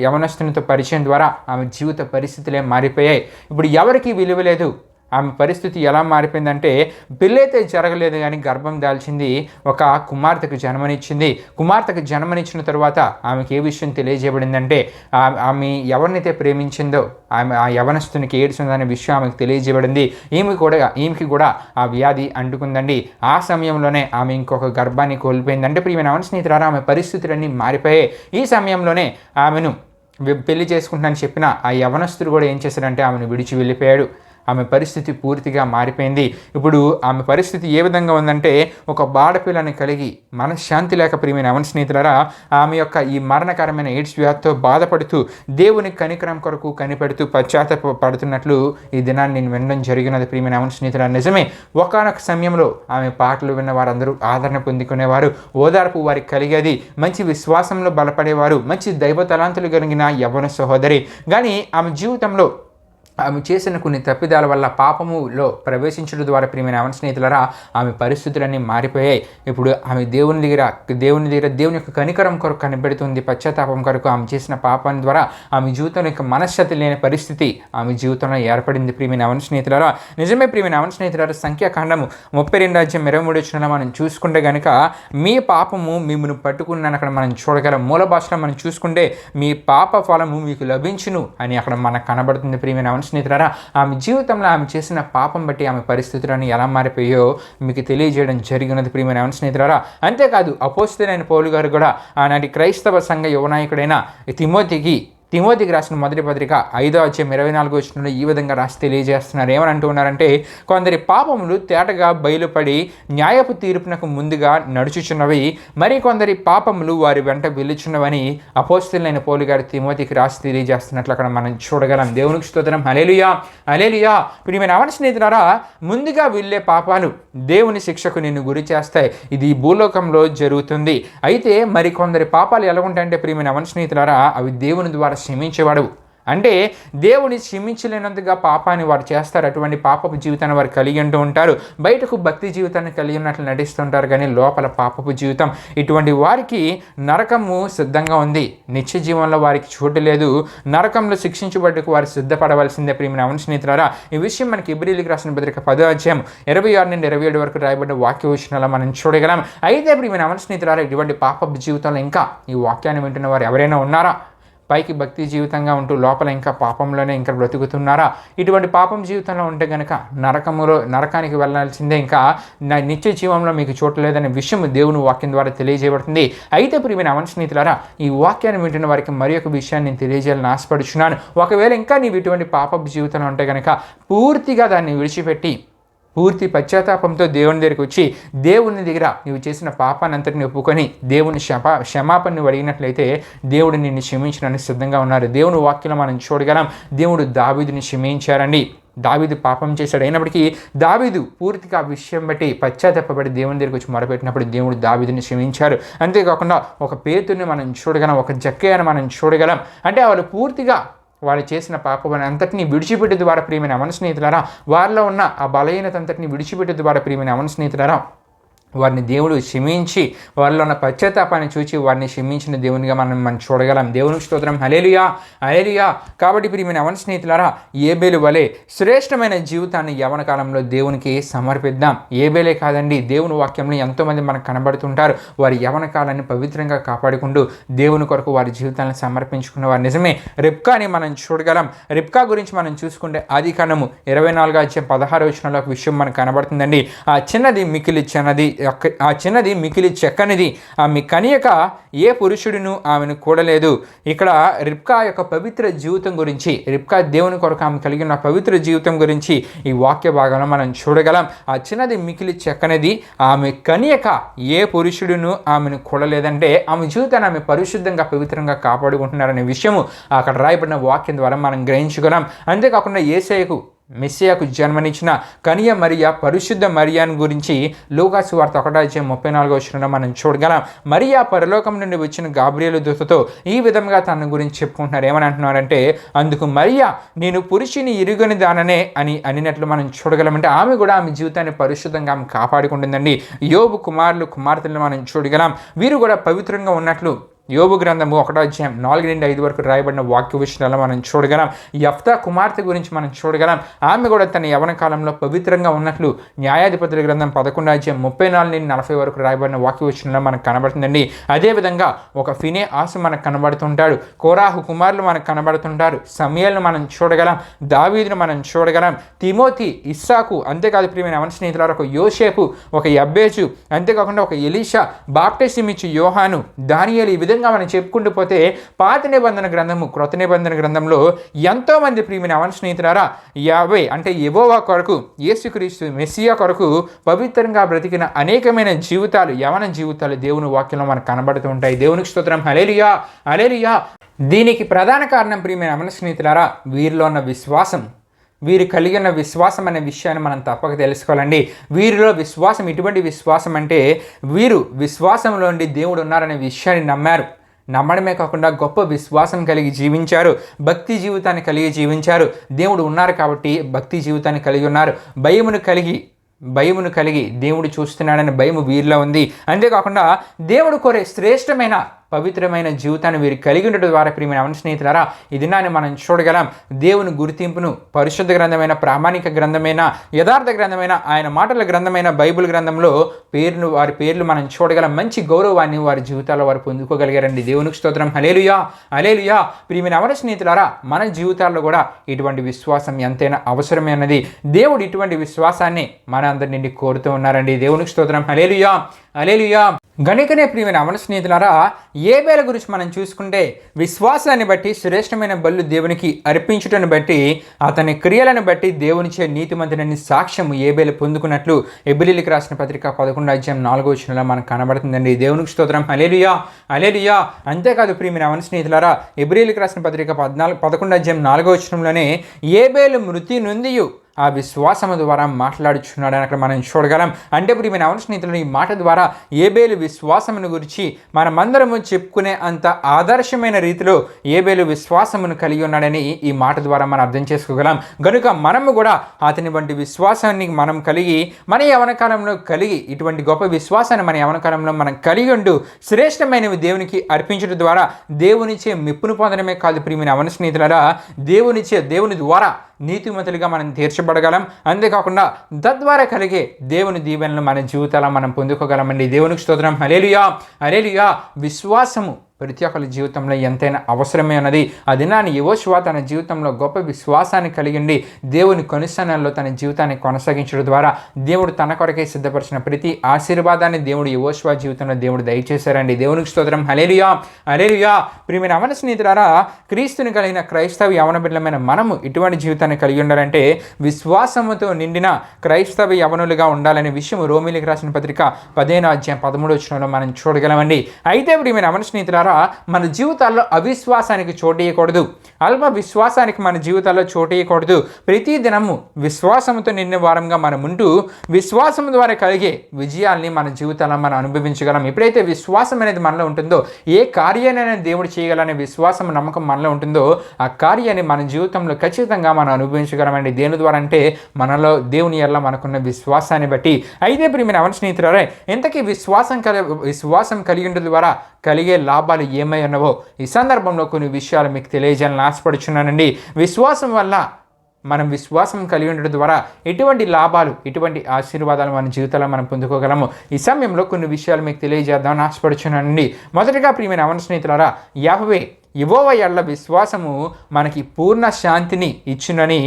యవనస్తునితో పరిచయం ద్వారా ఆమె జీవిత పరిస్థితులే మారిపోయాయి. ఇప్పుడు ఎవరికి విలువ లేదు. ఆమె పరిస్థితి ఎలా మారిపోయిందంటే, పెళ్ళైతే జరగలేదు కానీ గర్భం దాల్చింది, ఒక కుమార్తెకు జన్మనిచ్చింది. కుమార్తెకు జన్మనిచ్చిన తర్వాత ఆమెకి ఏ విషయం తెలియజేయబడిందంటే, ఆమె ఎవరినైతే ప్రేమించిందో ఆ యవనస్తునికి ఎయిడ్స్ ఉందనే విషయం ఆమెకు తెలియజేయబడింది. ఈమెకి కూడా ఆ వ్యాధి అంటుకుందండి. ఆ సమయంలోనే ఆమె ఇంకొక గర్భాన్ని కోల్పోయింది. అంటే ప్రియమైన స్నేహితులారా, ఆమె పరిస్థితులన్నీ మారిపోయాయి. ఈ సమయంలోనే ఆమెను పెళ్లి చేసుకుంటానని చెప్పిన ఆ యవనస్తుడు కూడా ఏం చేశాడంటే ఆమెను విడిచి వెళ్ళిపోయాడు. ఆమె పరిస్థితి పూర్తిగా మారిపోయింది. ఇప్పుడు ఆమె పరిస్థితి ఏ విధంగా ఉందంటే, ఒక బాడపిల్లని కలిగి మనశ్శాంతి లేక ప్రియమైన స్నేహితులారా, ఆమె యొక్క ఈ మరణకరమైన ఎయిడ్స్ వ్యాధితో బాధపడుతూ దేవుని కనికరం కొరకు కనిపెడుతూ పశ్చాత్తాపడుతున్నట్లు ఈ దినాన్ని నేను వినడం జరిగినది. ప్రియమైన స్నేహితులారా, నిజమే. ఒకానొక సమయంలో ఆమె పాటలు విన్న వారందరూ ఆదరణ పొందుకునేవారు, ఓదార్పు వారికి కలిగేది, మంచి విశ్వాసంలో బలపడేవారు, మంచి దైవ తలాంతులు కలిగిన యవ్వన సహోదరి. కానీ ఆమె జీవితంలో ఆమె చేసిన కొన్ని తప్పిదాల వల్ల పాపములో ప్రవేశించడం ద్వారా ప్రియమైన స్నేహితులారా, ఆమె పరిస్థితులన్నీ మారిపోయాయి. ఇప్పుడు ఆమె దేవుని దగ్గర దేవుని యొక్క కనికరం కొరకు కనిపెడుతుంది. పశ్చాత్తాపం కొరకు ఆమె చేసిన పాపం ద్వారా ఆమె జీవితంలో ఇంకా మనశ్శాంతి లేని పరిస్థితి ఆమె జీవితంలో ఏర్పడింది. ప్రియమైన స్నేహితులారా, నిజమే ప్రియమైన స్నేహితులారా, సంఖ్యాకాండము 32:23 మనం చూసుకుంటే కనుక, మీ పాపము మిమ్మల్ని పట్టుకున్నాను అక్కడ మనం చూడగలం. మూల భాషలో మనం చూసుకుంటే మీ పాప ఫలము మీకు లభించును అని అక్కడ మనకు కనబడుతుంది. ప్రియమైన స్నేహితులారా, ఆమె జీవితంలో ఆమె చేసిన పాపం బట్టి ఆమె పరిస్థితులను ఎలా మారిపోయో మీకు తెలియజేయడం జరిగినది. ప్రియమైన స్నేహితులారా, అంతేకాదు అపోస్తలుడైన పౌలు గారు కూడా ఆనాటి క్రైస్తవ సంఘ యువనాయకుడైన తిమోతికి రాసిన మొదటి పత్రిక 5:24 ఈ విధంగా రాసి తెలియజేస్తున్నారు. ఏమని అంటూ ఉన్నారంటే, కొందరి పాపములు తేటగా బయలుపడి న్యాయపు తీర్పునకు ముందుగా నడుచుచున్నవి, మరి కొందరి పాపములు వారి వెంట వెలుచున్నవని అపోస్తలుడైన పౌలు గారు తిమోతికి రాసి తెలియజేస్తున్నట్లు అక్కడ మనం చూడగలం. దేవునికి స్తోత్రం. హల్లెలూయా, హల్లెలూయా. ప్రియమైన స్నేహితులారా, ముందుగా వెళ్ళే పాపాలు దేవుని శిక్షకు నిన్ను గురి చేస్తాయి. ఇది భూలోకంలో జరుగుతుంది. అయితే మరి కొందరి పాపాలు ఎలా ఉంటాయంటే ప్రియమైన స్నేహితులారా, అవి దేవుని ద్వారా క్షమించేవాడు. అంటే దేవుని క్షమించలేనందుగా పాపాన్ని వారు చేస్తారు. అటువంటి పాపపు జీవితాన్ని వారు కలిగి ఉంటూ ఉంటారు. బయటకు భక్తి జీవితాన్ని కలిగి ఉన్నట్లు నటిస్తుంటారు, కానీ లోపల పాపపు జీవితం. ఇటువంటి వారికి నరకము సిద్ధంగా ఉంది. నిత్య జీవంలో వారికి చోటు లేదు. నరకంలో శిక్షించబడ్డకు వారు సిద్ధపడవలసిందే. ప్రియమైన స్నేహితులారా, ఈ విషయం మనకి ఇబ్రీయులకు రాసిన పత్రిక 10:26-27 వరకు రాయబడ్డ వాక్య వచనాల్లో మనం చూడగలం. అయితే ప్రియమైన స్నేహితులారా, ఇటువంటి పాపపు జీవితంలో ఇంకా ఈ వాక్యాన్ని వింటున్న వారు ఎవరైనా ఉన్నారా? పైకి భక్తి జీవితంగా ఉంటూ లోపల ఇంకా పాపంలోనే ఇంకా బ్రతుకుతున్నారా? ఇటువంటి పాపం జీవితంలో ఉంటే కనుక నరకానికి వెళ్ళాల్సిందే. ఇంకా నిత్య జీవంలో మీకు చోటు లేదనే విషయం దేవుని వాక్యం ద్వారా తెలియజేయబడుతుంది. అయితే ప్రియమైన స్నేహితులారా, ఈ వాక్యాన్ని వింటున్న వారికి మరి ఒక విషయాన్ని నేను తెలియజేయాలని ఆశపడుచున్నాను. ఒకవేళ ఇంకా నీవు ఇటువంటి పాపపు జీవితంలో ఉంటే కనుక పూర్తిగా దాన్ని విడిచిపెట్టి పూర్తి పశ్చాత్తాపంతో దేవుని దగ్గరికి వచ్చి దేవుని దగ్గర నువ్వు చేసిన పాపాన్ని అంతటిని ఒప్పుకొని దేవుని క్షమాపణను అడిగినట్లయితే దేవుడు నిన్ను క్షమించడానికి సిద్ధంగా ఉన్నారు. దేవుని వాక్యంలో మనం చూడగలం. దేవుడు దావీదుని క్షమించారండి. దావీదు పాపం చేశాడు. అయినప్పటికీ దావీదు పూర్తిగా ఆ విషయం బట్టి పశ్చాత్తాపడి దేవుని దగ్గరికి వచ్చి మొరపెట్టినప్పుడు దేవుడు దావీదుని క్షమించారు. అంతేకాకుండా ఒక పేతుని మనం చూడగలం, ఒక జక్కయ్యను మనం చూడగలం. అంటే వాళ్ళు పూర్తిగా వాళ్ళు చేసిన పాపం అంతటినీ విడిచిపెట్టే ద్వారా ప్రియమైన స్నేహితులారా, వారిలో ఉన్న ఆ బలహీనత అంతటినీ విడిచిపెట్టే ద్వారా ప్రియమైన స్నేహితులారా, వారిని దేవుడు క్షమించి వారిలో ఉన్న పశ్చాత్తాపాన్ని చూచి వారిని క్షమించిన దేవునిగా మనం చూడగలం. దేవునికి స్తోత్రం. హల్లెలూయా, హల్లెలూయా. కాబట్టి ప్రియమైన స్నేహితులారా, ఏబేలు వలె శ్రేష్టమైన జీవితాన్ని యవ్వన కాలంలో దేవునికి సమర్పిద్దాం. ఏబేలే కాదండి, దేవుని వాక్యంలో ఎంతోమంది మనకు కనబడుతుంటారు. వారి యవ్వన కాలాన్ని పవిత్రంగా కాపాడుకుంటూ దేవుని కొరకు వారి జీవితాలను సమర్పించుకున్నవారు. నిజమే, రిబ్కాని మనం చూడగలం. రిబ్కా గురించి మనం చూసుకుంటే ఆదికాండము 24:16 ఒక విషయం మనకు కనబడుతుందండి. ఆ చిన్నది మికిలి చెక్కనిది, ఆమె కనియక ఏ పురుషుడును ఆమెను కూడలేదు. ఇక్కడ రిబ్కా యొక్క పవిత్ర జీవితం గురించి, రిబ్కా దేవుని కొరకు ఆమె కలిగిన పవిత్ర జీవితం గురించి ఈ వాక్య భాగంలో మనం చూడగలం. ఆ చిన్నది మికిలి చెక్కనిది, ఆమె కనియక ఏ పురుషుడును ఆమెను కూడలేదంటే ఆమె జీవితాన్ని ఆమె పరిశుద్ధంగా పవిత్రంగా కాపాడుకుంటున్నారనే విషయము అక్కడ రాయబడిన వాక్యం ద్వారా మనం గ్రహించగలం. అంతేకాకుండా యేసయ్యకు మెస్సియాకు జన్మనిచ్చిన కన్య మరియ పరిశుద్ధ మరియాను గురించి లూకాసు వార్త 1:34 మనం చూడగలం. మరియా పరలోకం నుండి వచ్చిన గాబ్రియేలు దూతతో ఈ విధంగా తన గురించి చెప్పుకుంటున్నారు. ఏమని అంటున్నారంటే, అందుకు మరియా నేను పురుషుని ఇరుగని దాననే అని అనినట్లు మనం చూడగలమంటే ఆమె కూడా ఆమె జీవితాన్ని పరిశుద్ధంగా ఆమె కాపాడుకుంటుందండి. యోబు కుమారులు కుమార్తెలను మనం చూడగలం. వీరు కూడా పవిత్రంగా ఉన్నట్లు యోబు గ్రంథము 1:4-5 రాయబడిన వాక్య విషయాల్లో మనం చూడగలం. యెఫ్తా కుమార్తె గురించి మనం చూడగలం. ఆమె కూడా తన యవన కాలంలో పవిత్రంగా ఉన్నట్లు న్యాయాధిపతుల గ్రంథం 11:34-40 రాయబడిన వాక్య విషయంలో మనకు కనబడుతుందండి. అదేవిధంగా ఒక ఫినెహాసు మనకు కనబడుతుంటాడు. కోరాహు కుమారులు మనకు కనబడుతుంటారు. సమూయేలును మనం చూడగలం. దావీదును మనం చూడగలం. తిమోతి, ఇస్సాకు, అంతేకాదు ప్రియమైన యవన స్నేహితులారా ఒక యోసేపు, ఒక యబ్బేజు, అంతేకాకుండా ఒక ఎలీషా, బాప్టిజమిచ్చు యోహాను, దానియేలు, ఈ విధంగా మనం చెప్పుకుంటూ పోతే పాత నిబంధన గ్రంథము, క్రొత్త నిబంధన గ్రంథంలో ఎంతోమంది ప్రియమైన యవన స్నేహితులారా యావే అంటే యెహోవా కొరకు, యేసుక్రీస్తు మెస్సియా కొరకు పవిత్రంగా బ్రతికిన అనేకమైన జీవితాలు, యవన జీవితాలు దేవుని వాక్యంలో మనకు కనబడుతూ ఉంటాయి. దేవునికి స్తోత్రం. హల్లెలూయా, హల్లెలూయా. దీనికి ప్రధాన కారణం ప్రియమైన యవన స్నేహితులారా వీరిలో ఉన్న విశ్వాసం. వీరు కలిగిన విశ్వాసం అనే విషయాన్ని మనం తప్పక తెలుసుకోవాలండి. వీరిలో విశ్వాసం ఎటువంటి విశ్వాసం అంటే వీరు విశ్వాసంలో ఉండి దేవుడు ఉన్నారనే విషయాన్ని నమ్మారు. నమ్మడమే కాకుండా గొప్ప విశ్వాసం కలిగి జీవించారు. భక్తి జీవితాన్ని కలిగి జీవించారు. దేవుడు ఉన్నారు కాబట్టి భక్తి జీవితాన్ని కలిగి ఉన్నారు. భయమును కలిగి దేవుడు చూస్తున్నాడనే భయము వీరిలో ఉంది. అంతేకాకుండా దేవుడు కోరే శ్రేష్టమైన పవిత్రమైన జీవితాన్ని వీరు కలిగి ఉండడం ద్వారా ప్రియమైన యవన స్నేహితులారా ఈ దినాన్ని మనం చూడగలం. దేవుని గుర్తింపును పరిశుద్ధ గ్రంథమైన, ప్రామాణిక గ్రంథమైన, యథార్థ గ్రంథమైన, ఆయన మాటల గ్రంథమైన బైబిల్ గ్రంథంలో వారి పేర్లు మనం చూడగలం. మంచి గౌరవాన్ని వారి జీవితాల్లో వారు పొందుకోగలిగారండి. దేవునికి స్తోత్రం. హల్లెలూయా, హల్లెలూయా. ప్రియమైన యవన స్నేహితులారా మన జీవితాల్లో కూడా ఇటువంటి విశ్వాసం ఎంతైనా అవసరమైనది. దేవుడు ఇటువంటి విశ్వాసాన్ని మన అందరి నుండి కోరుతూ ఉన్నారండి. దేవునికి స్తోత్రం. హల్లెలూయా, హల్లెలూయా. గనుకనే ప్రియమైన యవన స్నేహితులారా ఏబేలు గురించి మనం చూసుకుంటే విశ్వాసాన్ని బట్టి శ్రేష్టమైన బలు దేవునికి అర్పించుటను బట్టి అతని క్రియలను బట్టి దేవునిచే నీతిమంతుడని సాక్ష్యము ఏబేలు పొందుకున్నట్లు హెబ్రీయులకు రాసిన పత్రిక 11:4 మనకు కనబడుతుందండి. దేవునికి స్తోత్రం. హల్లెలూయా, హల్లెలూయా. అంతేకాదు ప్రియమైన యవన స్నేహితులారా హెబ్రీయులకు రాసిన పత్రిక 11:4 ఏబేలు మృతి నొందియు ఆ విశ్వాసము ద్వారా మాట్లాడుచున్నాడని అక్కడ మనం చూడగలం. అంటే ప్రియమైన యవన స్నేహితులు ఈ మాట ద్వారా ఏబేలు విశ్వాసమును గురించి మనమందరము చెప్పుకునే అంత ఆదర్శమైన రీతిలో ఏబేలు విశ్వాసమును కలిగి ఉన్నాడని ఈ మాట ద్వారా మనం అర్థం చేసుకోగలం. కనుక మనము కూడా అతని వంటి విశ్వాసాన్ని మనం కలిగి మన యవన కాలంలో ఇటువంటి గొప్ప విశ్వాసాన్ని మన యవన కాలంలో మనం కలిగి ఉంటూ శ్రేష్టమైనవి దేవునికి అర్పించడం ద్వారా దేవునిచే మెప్పును పొందడమే కాదు ప్రియమైన యవన స్నేహితులారా దేవుని ద్వారా నీతిమంతులుగా మనం తీర్చబడగలం. అంతేకాకుండా తద్వారా కలిగే దేవుని దీవెనలు మన జీవితాల్లో మనం పొందుకోగలమండి. దేవునికి స్తోత్రం. హల్లెలూయా, హల్లెలూయా. విశ్వాసము ప్రతి ఒక్కరి జీవితంలో ఎంతైనా అవసరమే ఉన్నది. ఆ దినాన్ని యెహోషువ తన జీవితంలో గొప్ప విశ్వాసాన్ని కలిగిండి దేవుని కొనసాగంలో తన జీవితాన్ని కొనసాగించడం ద్వారా దేవుడు తన కొరకే సిద్ధపరిచిన ప్రతి ఆశీర్వాదాన్ని దేవుడు యెహోషువ జీవితంలో దేవుడు దయచేశారండి. దేవునికి స్తోత్రం. హల్లెలూయా, హల్లెలూయా. ప్రియమైన యవన స్నేహితులారా క్రీస్తుని కలిగిన క్రైస్తవ యవన బిడ్డలమైన మనము ఇటువంటి జీవితాన్ని కలిగి ఉండాలంటే విశ్వాసముతో నిండిన క్రైస్తవ యవనులుగా ఉండాలనే విషయం రోమీయులకు రాసిన పత్రిక 15:13 మనం చూడగలమండి. అయితే ప్రియమైన యవన స్నేహితులారా మన జీవితాల్లో అవిశ్వాసానికి చోటేయకూడదు. అల్ప విశ్వాసానికి మన జీవితాల్లో చోటేయకూడదు. ప్రతి దినము విశ్వాసంతో నిండిన వారంగా మనం ఉంటూ విశ్వాసం ద్వారా కలిగే విజయాల్ని మన జీవితాల్లో మనం అనుభవించగలం. ఎప్పుడైతే విశ్వాసం అనేది మనలో ఉంటుందో ఏ కార్యాన్ని దేవుడు చేయగలనే విశ్వాసం నమ్మకం మనలో ఉంటుందో ఆ కార్యాన్ని మన జీవితంలో ఖచ్చితంగా మనం అనుభవించగలమండి. దేని ద్వారా అంటే మనలో దేవుని ఎడల మనకున్న విశ్వాసాన్ని బట్టి. అయితే ప్రియమైన యవన స్నేహితులారా ఇంతకీ విశ్వాసం కలిగి ఉండడం ద్వారా కలిగే లాభాలు ఏమై ఉన్నవో ఈ సందర్భంలో కొన్ని విషయాలు మీకు తెలియజేయాలని ఆశపడుచున్నానండి. విశ్వాసం వల్ల మనం విశ్వాసం కలిగి ఉండడం ద్వారా ఎటువంటి లాభాలు, ఎటువంటి ఆశీర్వాదాలు మన జీవితంలో మనం పొందుకోగలము ఈ సమయంలో కొన్ని విషయాలు మీకు తెలియజేద్దామని ఆశపడుచున్నానండి. మొదటిగా ప్రియమైన యవన స్నేహితులారా యెహోవా యెడల విశ్వాసము మనకి పూర్ణ శాంతిని ఇచ్చునని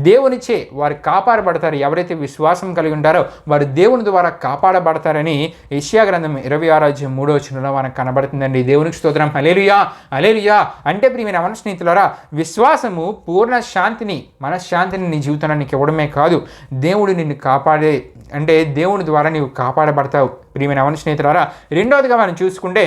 దేవునిచే వారు కాపాడబడతారు. ఎవరైతే విశ్వాసం కలిగి ఉంటారో వారు దేవుని ద్వారా కాపాడబడతారని యెషయా గ్రంథం 26:3 మనకు కనబడుతుందండి. దేవునికి స్తోత్రం. హల్లెలూయా, హల్లెలూయా. అంటే ప్రియమైన యవన స్నేహితులారా విశ్వాసము పూర్ణ శాంతిని, మనశ్శాంతిని నీ జీవితంలో నీకు ఇవ్వడమే కాదు దేవుడు నిన్ను దేవుని ద్వారా నీవు కాపాడబడతావు ప్రియమైన యవన స్నేహితులారా. రెండవదిగా మనం చూసుకుంటే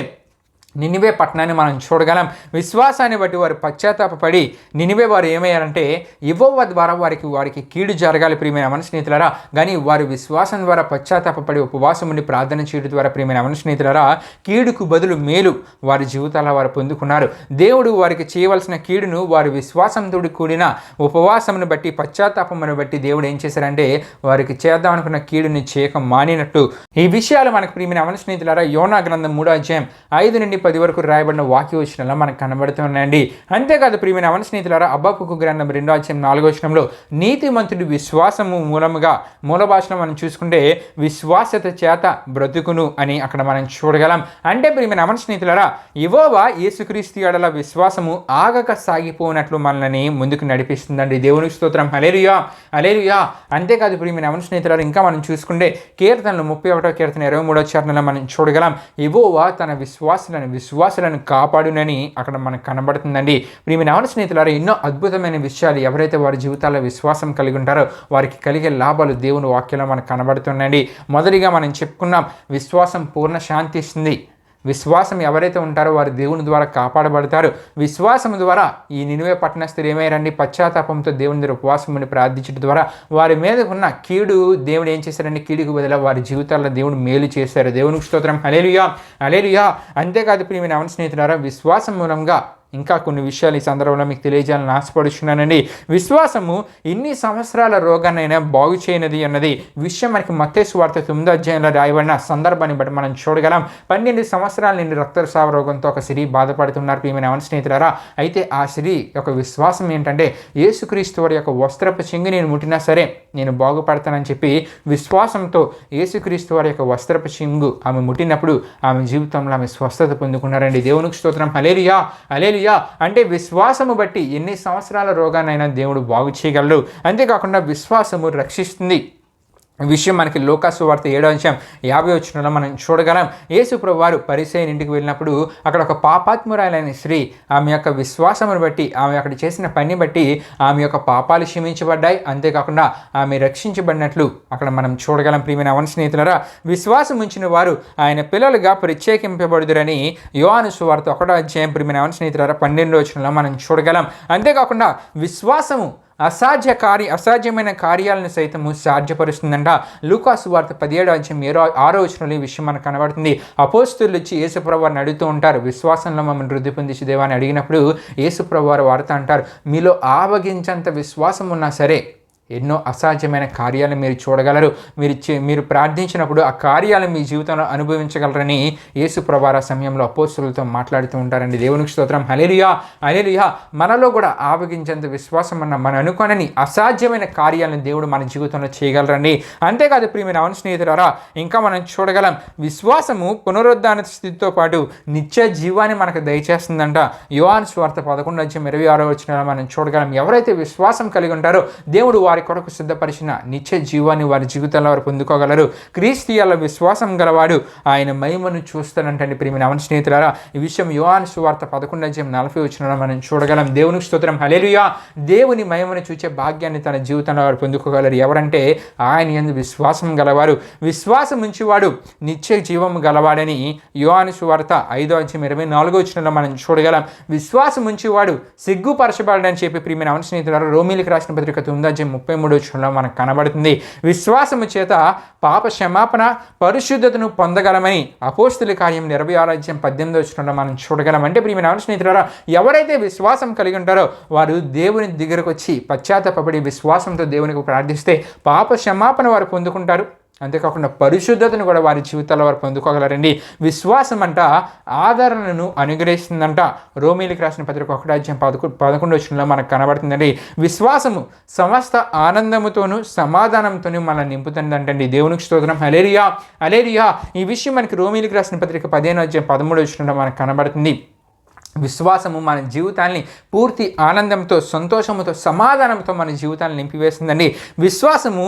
నినివే పట్టణాన్ని మనం చూడగలం. విశ్వాసాన్ని బట్టి వారు పశ్చాత్తాపపడి నినివే వారు ఏమయ్యారంటే యెహోవా ద్వారా వారికి కీడు జరగాలి ప్రియమైన మన స్నేహితులారా, కానీ వారి విశ్వాసం ద్వారా పశ్చాత్తాపపడి ఉపవాసం ఉండి ప్రార్థన చేయడం ద్వారా ప్రియమైన మన స్నేహితులారా కీడుకు బదులు మేలు వారి జీవితాల్లో వారు పొందుకున్నారు. దేవుడు వారికి చేయవలసిన కీడును వారి విశ్వాసంతో కూడిన ఉపవాసమును బట్టి పశ్చాత్తాపమును బట్టి దేవుడు ఏం చేశారంటే వారికి చేద్దాం అనుకున్న కీడుని చేయక మానినట్టు ఈ విషయాలు మనకు ప్రియమైన మన స్నేహితులారా యోనా గ్రంథం 3వ అధ్యాయం 5 నుండి 10 వరకు రాయబడిన వాక్య వచనాల్లో మనకు కనబడుతున్నాయండి. అంతేకాదు ప్రియమైన మన స్నేహితులారా హబక్కూకు గ్రంథం 2వ అధ్యాయం 4వ వచనంలో నీతిమంతుడి విశ్వాసము మూలముగా మూల భాషలో మనం చూసుకుంటే విశ్వాసత చేత బ్రతుకును అని అక్కడ మనం చూడగలం. అంటే ప్రియమైన మన స్నేహితులారా యెహోవా యేసుక్రీస్తు యెడల విశ్వాసము ఆగక సాగిపోయినట్లు మనల్ని ముందుకు నడిపిస్తుందండి. దేవునికి స్తోత్రం. హల్లెలూయా హల్లెలూయా. అంతేకాదు ప్రియమైన మన స్నేహితులారా ఇంకా మనం చూసుకుంటే కీర్తనలు 31వ కీర్తన 23వ చరణంలో మనం చూడగలం యెహోవా తన విశ్వాసులను కాపాడునని అక్కడ మనకు కనబడుతుందండి. ప్రియమైన స్నేహితులారా ఎన్నో అద్భుతమైన విషయాలు ఎవరైతే వారి జీవితాల్లో విశ్వాసం కలిగి ఉంటారో వారికి కలిగే లాభాలు దేవుని వాక్యంలో మనకు కనబడుతున్నాయండి. మొదటిగా మనం చెప్పుకున్నాం విశ్వాసం పూర్ణ శాంతి ఇస్తుంది. విశ్వాసం ఎవరైతే ఉంటారో వారు దేవుని ద్వారా కాపాడబడతారు. విశ్వాసం ద్వారా ఈ నినివే పట్టణస్థులు ఏమయ్యారండి పశ్చాత్తాపంతో దేవుని దగ్గర ఉపవాసం ఉండి ప్రార్థించడం ద్వారా వారి మీద ఉన్న కీడు దేవుడు ఏం చేశారండి కీడుకు బదులు వారి జీవితాల్లో దేవుడు మేలు చేశారు. దేవునికి స్తోత్రం. హల్లెలూయా హల్లెలూయా. అంతేకాదు ప్రియమైన స్నేహితులారా విశ్వాసం మూలంగా ఇంకా కొన్ని విషయాలు ఈ సందర్భంలో మీకు తెలియజేయాలని ఆశపడుచున్నానండి. విశ్వాసము ఇన్ని సంవత్సరాల రోగాన్నైనా బాగు చేయనది అన్నది విషయం మనకి మత్తయి సువార్త 9వ అధ్యాయంలో రాయబడిన సందర్భాన్ని బట్టి మనం చూడగలం. 12 సంవత్సరాల నుండి రక్తస్రావ రోగంతో ఒక స్త్రీ బాధపడుతున్నారు ప్రియమైన స్నేహితులారా. అయితే ఆ స్త్రీ యొక్క విశ్వాసం ఏంటంటే యేసుక్రీస్తు వారి యొక్క వస్త్రపు చెంగు నేను ముట్టినా సరే నేను బాగుపడతానని చెప్పి విశ్వాసంతో యేసుక్రీస్తు వారి యొక్క వస్త్రపు చెంగు ఆమె ముట్టినప్పుడు ఆమె జీవితంలో ఆమె స్వస్థత పొందుకున్నారండి. దేవునికి స్తోత్రం. హల్లెలూయా హల్లెలూయా. అంటే విశ్వాసము బట్టి ఎన్ని సంవత్సరాల రోగానైనా దేవుడు బాగు చేయగలడు. అంతేకాకుండా విశ్వాసము రక్షిస్తుంది. ఈ విషయం మనకి లూకాసు వార్త 7వ అధ్యాయం 50వ వచనంలో మనం చూడగలం. యేసు ప్రభువారు పరిసయ్యుని ఇంటికి వెళ్ళినప్పుడు అక్కడ ఒక పాపాత్మురాలైన స్త్రీ ఆమె యొక్క విశ్వాసమును బట్టి ఆమె అక్కడ చేసిన పని బట్టి ఆమె యొక్క పాపాలు క్షమించబడ్డాయి. అంతేకాకుండా ఆమె రక్షించబడినట్లు అక్కడ మనం చూడగలం. ప్రియమైన స్నేహితులారా విశ్వాసం ఉంచిన వారు ఆయన పిల్లలుగా ప్రత్యేకింపబడుదురని యోహాను సువార్త 1వ అధ్యాయం ప్రియమైన స్నేహితులారా 12వ వచనంలో మనం చూడగలం. అంతేకాకుండా విశ్వాసము అసాధ్యమైన కార్యాలను సైతము సాధ్యపరుస్తుందంట. లూకాసు వార్త 17వ అధ్యాయం 6వ వచనంలో ఈ విషయం మనకు కనబడుతుంది. అపోస్తలులు వచ్చి యేసుప్రభువు వారిని అడుగుతూ ఉంటారు విశ్వాసంలో మమ్మల్ని వృద్ధి పొందించి దేవాన్ని అడిగినప్పుడు యేసుప్రభువు వారితో అంటారు మీలో ఆవగించంత విశ్వాసం ఉన్నా సరే ఎన్నో అసాధ్యమైన కార్యాలు మీరు చూడగలరు. మీరు ప్రార్థించినప్పుడు ఆ కార్యాలు మీ జీవితంలో అనుభవించగలరని యేసు ప్రభువారు ఆ సమయంలో అపోస్తలులతో మాట్లాడుతూ ఉంటారండి. దేవునికి స్తోత్రం. హల్లెలూయా హల్లెలూయా. మనలో కూడా ఆవగించేంత విశ్వాసం ఉన్న మనం అనుకోనని అసాధ్యమైన కార్యాలను దేవుడు మన జీవితంలో చేయగలరండి. అంతేకాదు ప్రియమైన స్నేహితులారా ఇంకా మనం చూడగలం విశ్వాసము పునరుద్ధాన స్థితితో పాటు నిత్య జీవాన్ని మనకు దయచేస్తుందంట. యోహాను సువార్త 11వ అధ్యాయం 26వ వచనంలో మనం చూడగలం. ఎవరైతే విశ్వాసం కలిగి ఉంటారో దేవుడు వారి కొరకు సిద్ధపరిచిన నిత్య జీవాన్ని వారి జీవితంలో వారు పొందుకోగలరు. క్రీస్తుల విశ్వాసం గలవాడు ఆయన మహిమను చూస్తానంటండి. ప్రియమైన స్నేహితులారా ఈ విషయం యోహాను సువార్త 11వ అధ్యాయం 40వ వచనంలో మనం చూడగలం. దేవునికి స్తోత్రం. హల్లెలూయా. దేవుని మహిమను చూచే భాగ్యాన్ని తన జీవితంలో వారు పొందుకోగలరు. ఎవరంటే ఆయన యందు విశ్వాసం గలవారు. విశ్వాసం ఉంచేవాడు నిత్య జీవము గలవాడని యోహాను సువార్త 5వ అధ్యాయం 24వ వచనంలో మనం చూడగలం. విశ్వాసం ఉంచేవాడు సిగ్గుపరచబడని చెప్పి ప్రియమైన స్నేహితులారా రోమీయులకు రాసిన పత్రిక 9వ అధ్యాయం 33వ వచనంలో మనకు కనబడుతుంది. విశ్వాసము చేత పాప క్షమాపణ పరిశుద్ధతను పొందగలమని అపోస్తలుల కార్యం 26వ అధ్యాయం 18వ వచనంలో మనం చూడగలం. అంటే ప్రియమైన స్నేహితులారా ఎవరైతే విశ్వాసం కలిగి ఉంటారో వారు దేవుని దగ్గరకు వచ్చి పశ్చాత్తాపపడి విశ్వాసంతో దేవునికి ప్రార్థిస్తే పాప క్షమాపణ వారు పొందుకుంటారు. అంతేకాకుండా పరిశుద్ధతను కూడా వారి జీవితాల్లో వారు పొందుకోగలరండి. విశ్వాసం అంట ఆదరణను అనుగ్రహిస్తుందంట. రోమీయులకు రాసిన పత్రిక 1వ అధ్యాయం 11వ వచనంలో మనకు కనబడుతుందండి. విశ్వాసము సమస్త ఆనందముతోనూ సమాధానంతోనూ మనల్ని నింపుతుందంటండి. దేవునికి స్తోత్రం. హల్లెలూయా హల్లెలూయా. ఈ విషయం మనకి రోమీయులకు రాసిన పత్రిక 15వ అధ్యాయం 13వ వచనంలో మనకు కనబడుతుంది. విశ్వాసము మన జీవితాన్ని పూర్తి ఆనందంతో సంతోషముతో సమాధానంతో మన జీవితాన్ని నింపివేస్తుందండి. విశ్వాసము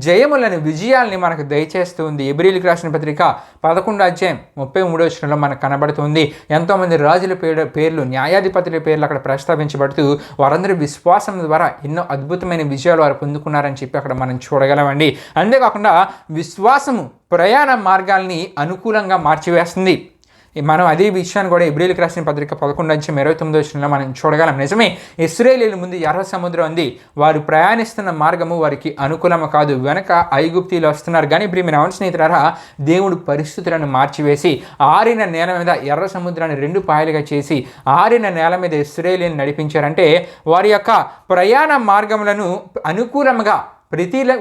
జయములను విజయాల్ని మనకు దయచేస్తుంది. హెబ్రీయులకు రాసిన పత్రిక 11వ అధ్యాయం 33వ వచనంలో మనకు కనబడుతుంది. ఎంతోమంది రాజుల పేర్లు న్యాయాధిపతుల పేర్లు అక్కడ ప్రస్తావించబడుతూ వారందరూ విశ్వాసం ద్వారా ఎన్నో అద్భుతమైన విజయాలు వారు పొందుకున్నారని చెప్పి అక్కడ మనం చూడగలమండి. అంతేకాకుండా విశ్వాసము ప్రయాణ మార్గాల్ని అనుకూలంగా మార్చివేస్తుంది. మనం అదే విషయాన్ని కూడా హెబ్రీయులకు రాసిన పత్రిక 11:29 మనం చూడగలం. నిజమే, ఇశ్రాయేలీయుల ముందు ఎర్ర సముద్రం ఉంది, వారు ప్రయాణిస్తున్న మార్గము వారికి అనుకూలము కాదు, వెనక ఐగుప్తీయులు వస్తున్నారు. కానీ ప్రియమైన స్నేహితులారా, దేవుడు పరిస్థితులను మార్చివేసి ఆరిన నేల మీద ఎర్ర సముద్రాన్ని 2 పాయలుగా చేసి ఆరిన నేల మీద ఇశ్రాయేలీయులను నడిపించారంటే వారి యొక్క ప్రయాణ మార్గములను అనుకూలంగా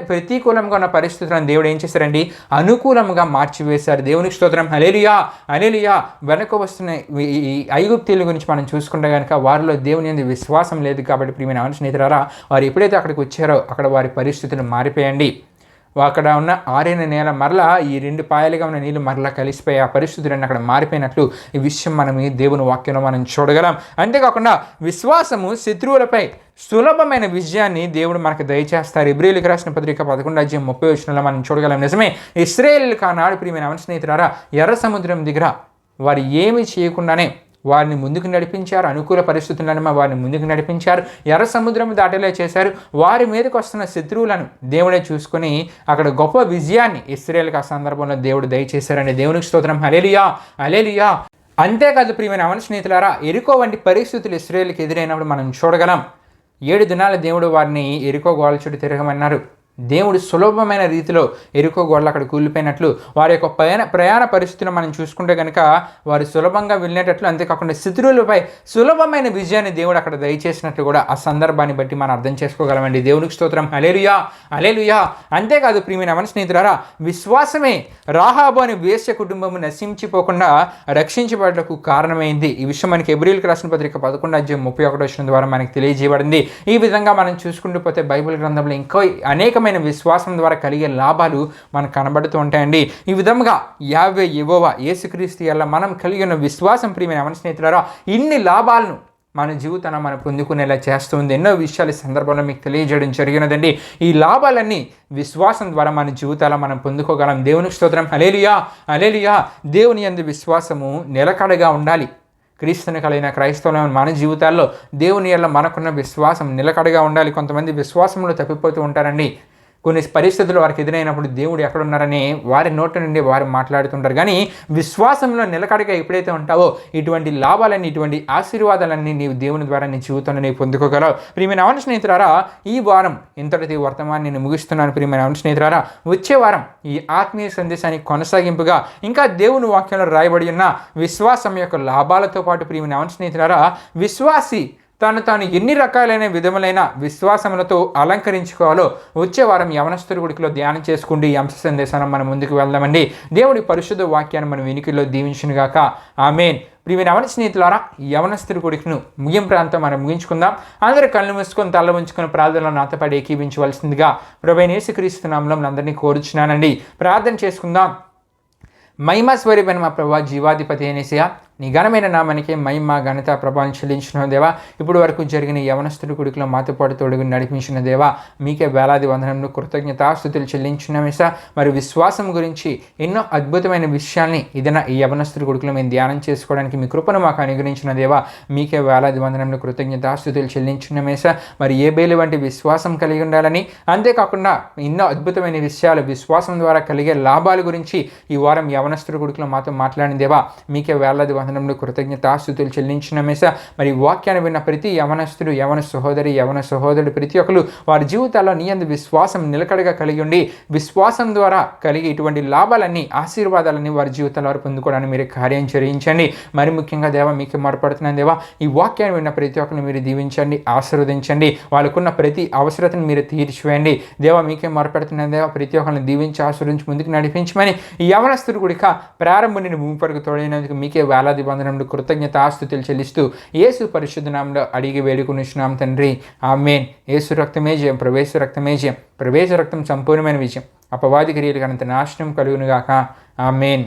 ప్రతికూలంగా ఉన్న పరిస్థితులను దేవుడు ఏం చేశారండి, అనుకూలంగా మార్చివేశారు. దేవునికి స్తోత్రం. హల్లెలూయా, హల్లెలూయా. వెనక వస్తున్న ఈ ఐగుప్తీయుల గురించి మనం చూసుకుంటే కనుక వారిలో దేవుని యందు విశ్వాసం లేదు కాబట్టి ప్రియమైన స్నేహితులారా, వారు ఎప్పుడైతే అక్కడికి వచ్చారో అక్కడ వారి పరిస్థితులు మారిపోయండి. అక్కడ ఉన్న ఆరిన నేల మరలా ఈ 2 పాయలుగా ఉన్న నీళ్ళు మరలా కలిసిపోయి ఆ పరిస్థితులన్నీ అక్కడ మారిపోయినట్లు ఈ విషయం మనం ఈ దేవుని వాక్యంలో మనం చూడగలం. అంతేకాకుండా విశ్వాసము శత్రువులపై సులభమైన విజయాన్ని దేవుడు మనకు దయచేస్తారు. హెబ్రీయులకు రాసిన పత్రిక 11:30 మనం చూడగలం. నిజమే, ఇశ్రాయేలీయులకు ఆనాడు ప్రియమైన స్నేహితులారా ఎర్ర సముద్రం దగ్గర వారు ఏమీ చేయకుండానే వారిని ముందుకు నడిపించారు. అనుకూల పరిస్థితులను వారిని ముందుకు నడిపించారు. ఎర్ర సముద్రం దాటేలా చేశారు. వారి మీదకి వస్తున్న శత్రువులను దేవుడే చూసుకొని అక్కడ గొప్ప విజయాన్ని ఇశ్రాయేలుకు ఆ సందర్భంలో దేవుడు దయచేశారని దేవునికి స్తోత్రం. హల్లెలూయా, హల్లెలూయా. అంతేకాదు ప్రియమైన స్నేహితులారా, ఎరికో వంటి పరిస్థితులు ఇశ్రాయేలుకి ఎదురైనప్పుడు మనం చూడగలం. 7 దినాల దేవుడు వారిని ఎరికో గోడ చుట్టూ తిరగమన్నారు. దేవుడు సులభమైన రీతిలో ఎరుకో గోడలు అక్కడ కూలిపోయినట్లు వారి యొక్క ప్రయాణ పరిస్థితులు మనం చూసుకుంటే కనుక వారు సులభంగా వెళ్ళేటట్లు, అంతేకాకుండా శత్రువులపై సులభమైన విజయాన్ని దేవుడు అక్కడ దయచేసినట్లు కూడా ఆ సందర్భాన్ని బట్టి మనం అర్థం చేసుకోగలమండి. దేవునికి స్తోత్రం. హల్లెలూయా, హల్లెలూయా. అంతేకాదు ప్రియమైన స్నేహితులారా, విశ్వాసమే రాహాబు అనే వేశ్య కుటుంబము నశించిపోకుండా రక్షించబడటకు కారణమైంది. ఈ విషయం మనకి హెబ్రీయులకు రాసిన పత్రిక 11:31 ద్వారా మనకి తెలియజేయబడింది. ఈ విధంగా మనం చూసుకుంటూ పోతే బైబిల్ గ్రంథంలో ఇంకా అనేక విశ్వాసం ద్వారా కలిగే లాభాలు మనకు కనబడుతూ ఉంటాయండి. ఈ విధంగా యావే యెహోవా యేసుక్రీస్తు వల్ల మనం కలిగి ఉన్న విశ్వాసం ప్రియమైన స్నేహితులారా ఇన్ని లాభాలను మన జీవితాన్ని మనం పొందుకునేలా చేస్తుంది. ఎన్నో విషయాలు ఈ సందర్భంలో మీకు తెలియజేయడం జరిగినదండి. ఈ లాభాలన్నీ విశ్వాసం ద్వారా మన జీవితాల్లో మనం పొందుకోగలం. దేవునికి స్తోత్రం. హల్లెలూయా, హల్లెలూయా. దేవుని యందు విశ్వాసము నిలకడగా ఉండాలి. క్రీస్తుని కలిగిన క్రైస్తవులైన మన జీవితాల్లో దేవుని యందు మనకున్న విశ్వాసం నిలకడగా ఉండాలి. కొంతమంది విశ్వాసంలో తప్పిపోతూ ఉంటారండి. కొన్ని పరిస్థితులు వారికి ఎదురైనప్పుడు దేవుడు ఎక్కడున్నారని వారి నోటి నుండి వారు మాట్లాడుతుంటారు. కానీ విశ్వాసంలో నిలకడగా ఎప్పుడైతే ఉంటావో ఇటువంటి లాభాలన్నీ, ఇటువంటి ఆశీర్వాదాలన్నీ నీవు దేవుని ద్వారా నీ జీవితంలో నీవు పొందుకోగలవు. ప్రియమైన స్నేహితులారా, ఈ వారం ఇంతటిది వర్తమాన్ని నేను ముగిస్తున్నాను. ప్రియమైన స్నేహితులారా, వచ్చే వారం ఈ ఆత్మీయ సందేశానికి కొనసాగింపుగా ఇంకా దేవుని వాక్యంలో రాయబడి ఉన్న విశ్వాసం యొక్క లాభాలతో పాటు ప్రియమైన స్నేహితులారా, విశ్వాసి తాను ఎన్ని రకాలైన విధములైన విశ్వాసములతో అలంకరించుకోవాలో వచ్చే వారం యవనస్తుడి గుడికిలో ధ్యానం చేసుకుంటూ ఈ అంశ సందేశాన్ని మనం ముందుకు వెళ్దామండి. దేవుడి పరిశుద్ధ వాక్యాన్ని మనం వినికిలో దీవించునుగాక. ఆమేన్. ప్రియమైన స్నేహితులారా, యవనస్తుడి గుడికిను ముగింపు ప్రాంతం మనం ముగించుకుందాం. అందరూ కళ్ళు మూసుకొని తల ఉంచుకొని ప్రార్థనలో నాతో పాటు ఏకీభించవలసిందిగా ప్రభువైన యేసుక్రీస్తు నామములో అందరినీ కోరుచున్నానండి. ప్రార్థన చేసుకుందాం. మహిమ స్వరూపైన మా ప్రభువా, జీవాధిపతి యేసయ్యా, నీ ఘనమైన నామానికి మహిమ ఘనత ప్రభావం చెల్లించిన దేవా, ఇప్పుడు వరకు జరిగిన యవనస్తుడి కొడుకులో మాతో పాటు తోడుగు నడిపించిన దేవా, మీకే వేలాది వందనములు కృతజ్ఞతాస్తుతులు చెల్లించున్నామేసా. మరి విశ్వాసం గురించి ఎన్నో అద్భుతమైన విషయాల్ని ఏదైనా ఈ యవనస్తుడి కొడుకులో మేము ధ్యానం చేసుకోవడానికి మీ కృపను మాకు అనుగ్రహించిన దేవా, మీకే వేలాది వందనములు కృతజ్ఞతాస్తుతులు చెల్లించున్నామేసా. మరి ఏబేలు వంటి విశ్వాసం కలిగి ఉండాలని, అంతేకాకుండా ఎన్నో అద్భుతమైన విషయాలు విశ్వాసం ద్వారా కలిగే లాభాల గురించి ఈ వారం యవనస్తుడి కొడుకులో మాతో మాట్లాడిన దేవా, మీకే వేలాది వందనములు కృతజ్ఞతాస్తుతులు చెల్లించున్నామేసా. మరి వాక్యాన్ని విన్న ప్రతి యవనస్తుడు, యవన సహోదరుడు ప్రతి ఒక్కరు వారి జీవితాల్లో నీ యందు విశ్వాసం నిలకడగా కలిగి ఉండి విశ్వాసం ద్వారా కలిగి ఇటువంటి లాభాలన్నీ, ఆశీర్వాదాలన్నీ వారి జీవితాల్లో వారు పొందుకోవడానికి మీరు కార్యం చేయించండి. మరి ముఖ్యంగా దేవా, మీకు మొరపెడుతున్నాను దేవా, ఈ వాక్యాన్ని విన్న ప్రతి ఒక్కరిని మీరు దీవించండి, ఆశీర్వదించండి. వాళ్ళకున్న ప్రతి అవసరతను మీరు తీర్చివేయండి దేవా. మీకే మొరపెడుతున్నాను దేవా, ప్రతి ఒక్కరిని దీవించి ఆశీర్వదించి ముందుకు నడిపించమని ఈ యవనస్తుడు కూడా ప్రారంభం నుండి భూమి వరకు తోడైనందుకు మీకే వేలాది వందనములు కృతజ్ఞతాస్తుతులు చెల్లిస్తూ యేసు పరిశుద్ధ నామములో అడిగి వేడుకొనుచున్నాం తండ్రి. ఆమేన్. యేసు రక్తమే జయం, ప్రవేశ రక్తమే జయం, ప్రవేశ రక్తం సంపూర్ణమైన విజయం, అపవాది క్రియలకు అనంత నాశనం కలుగునుగాక. ఆమేన్.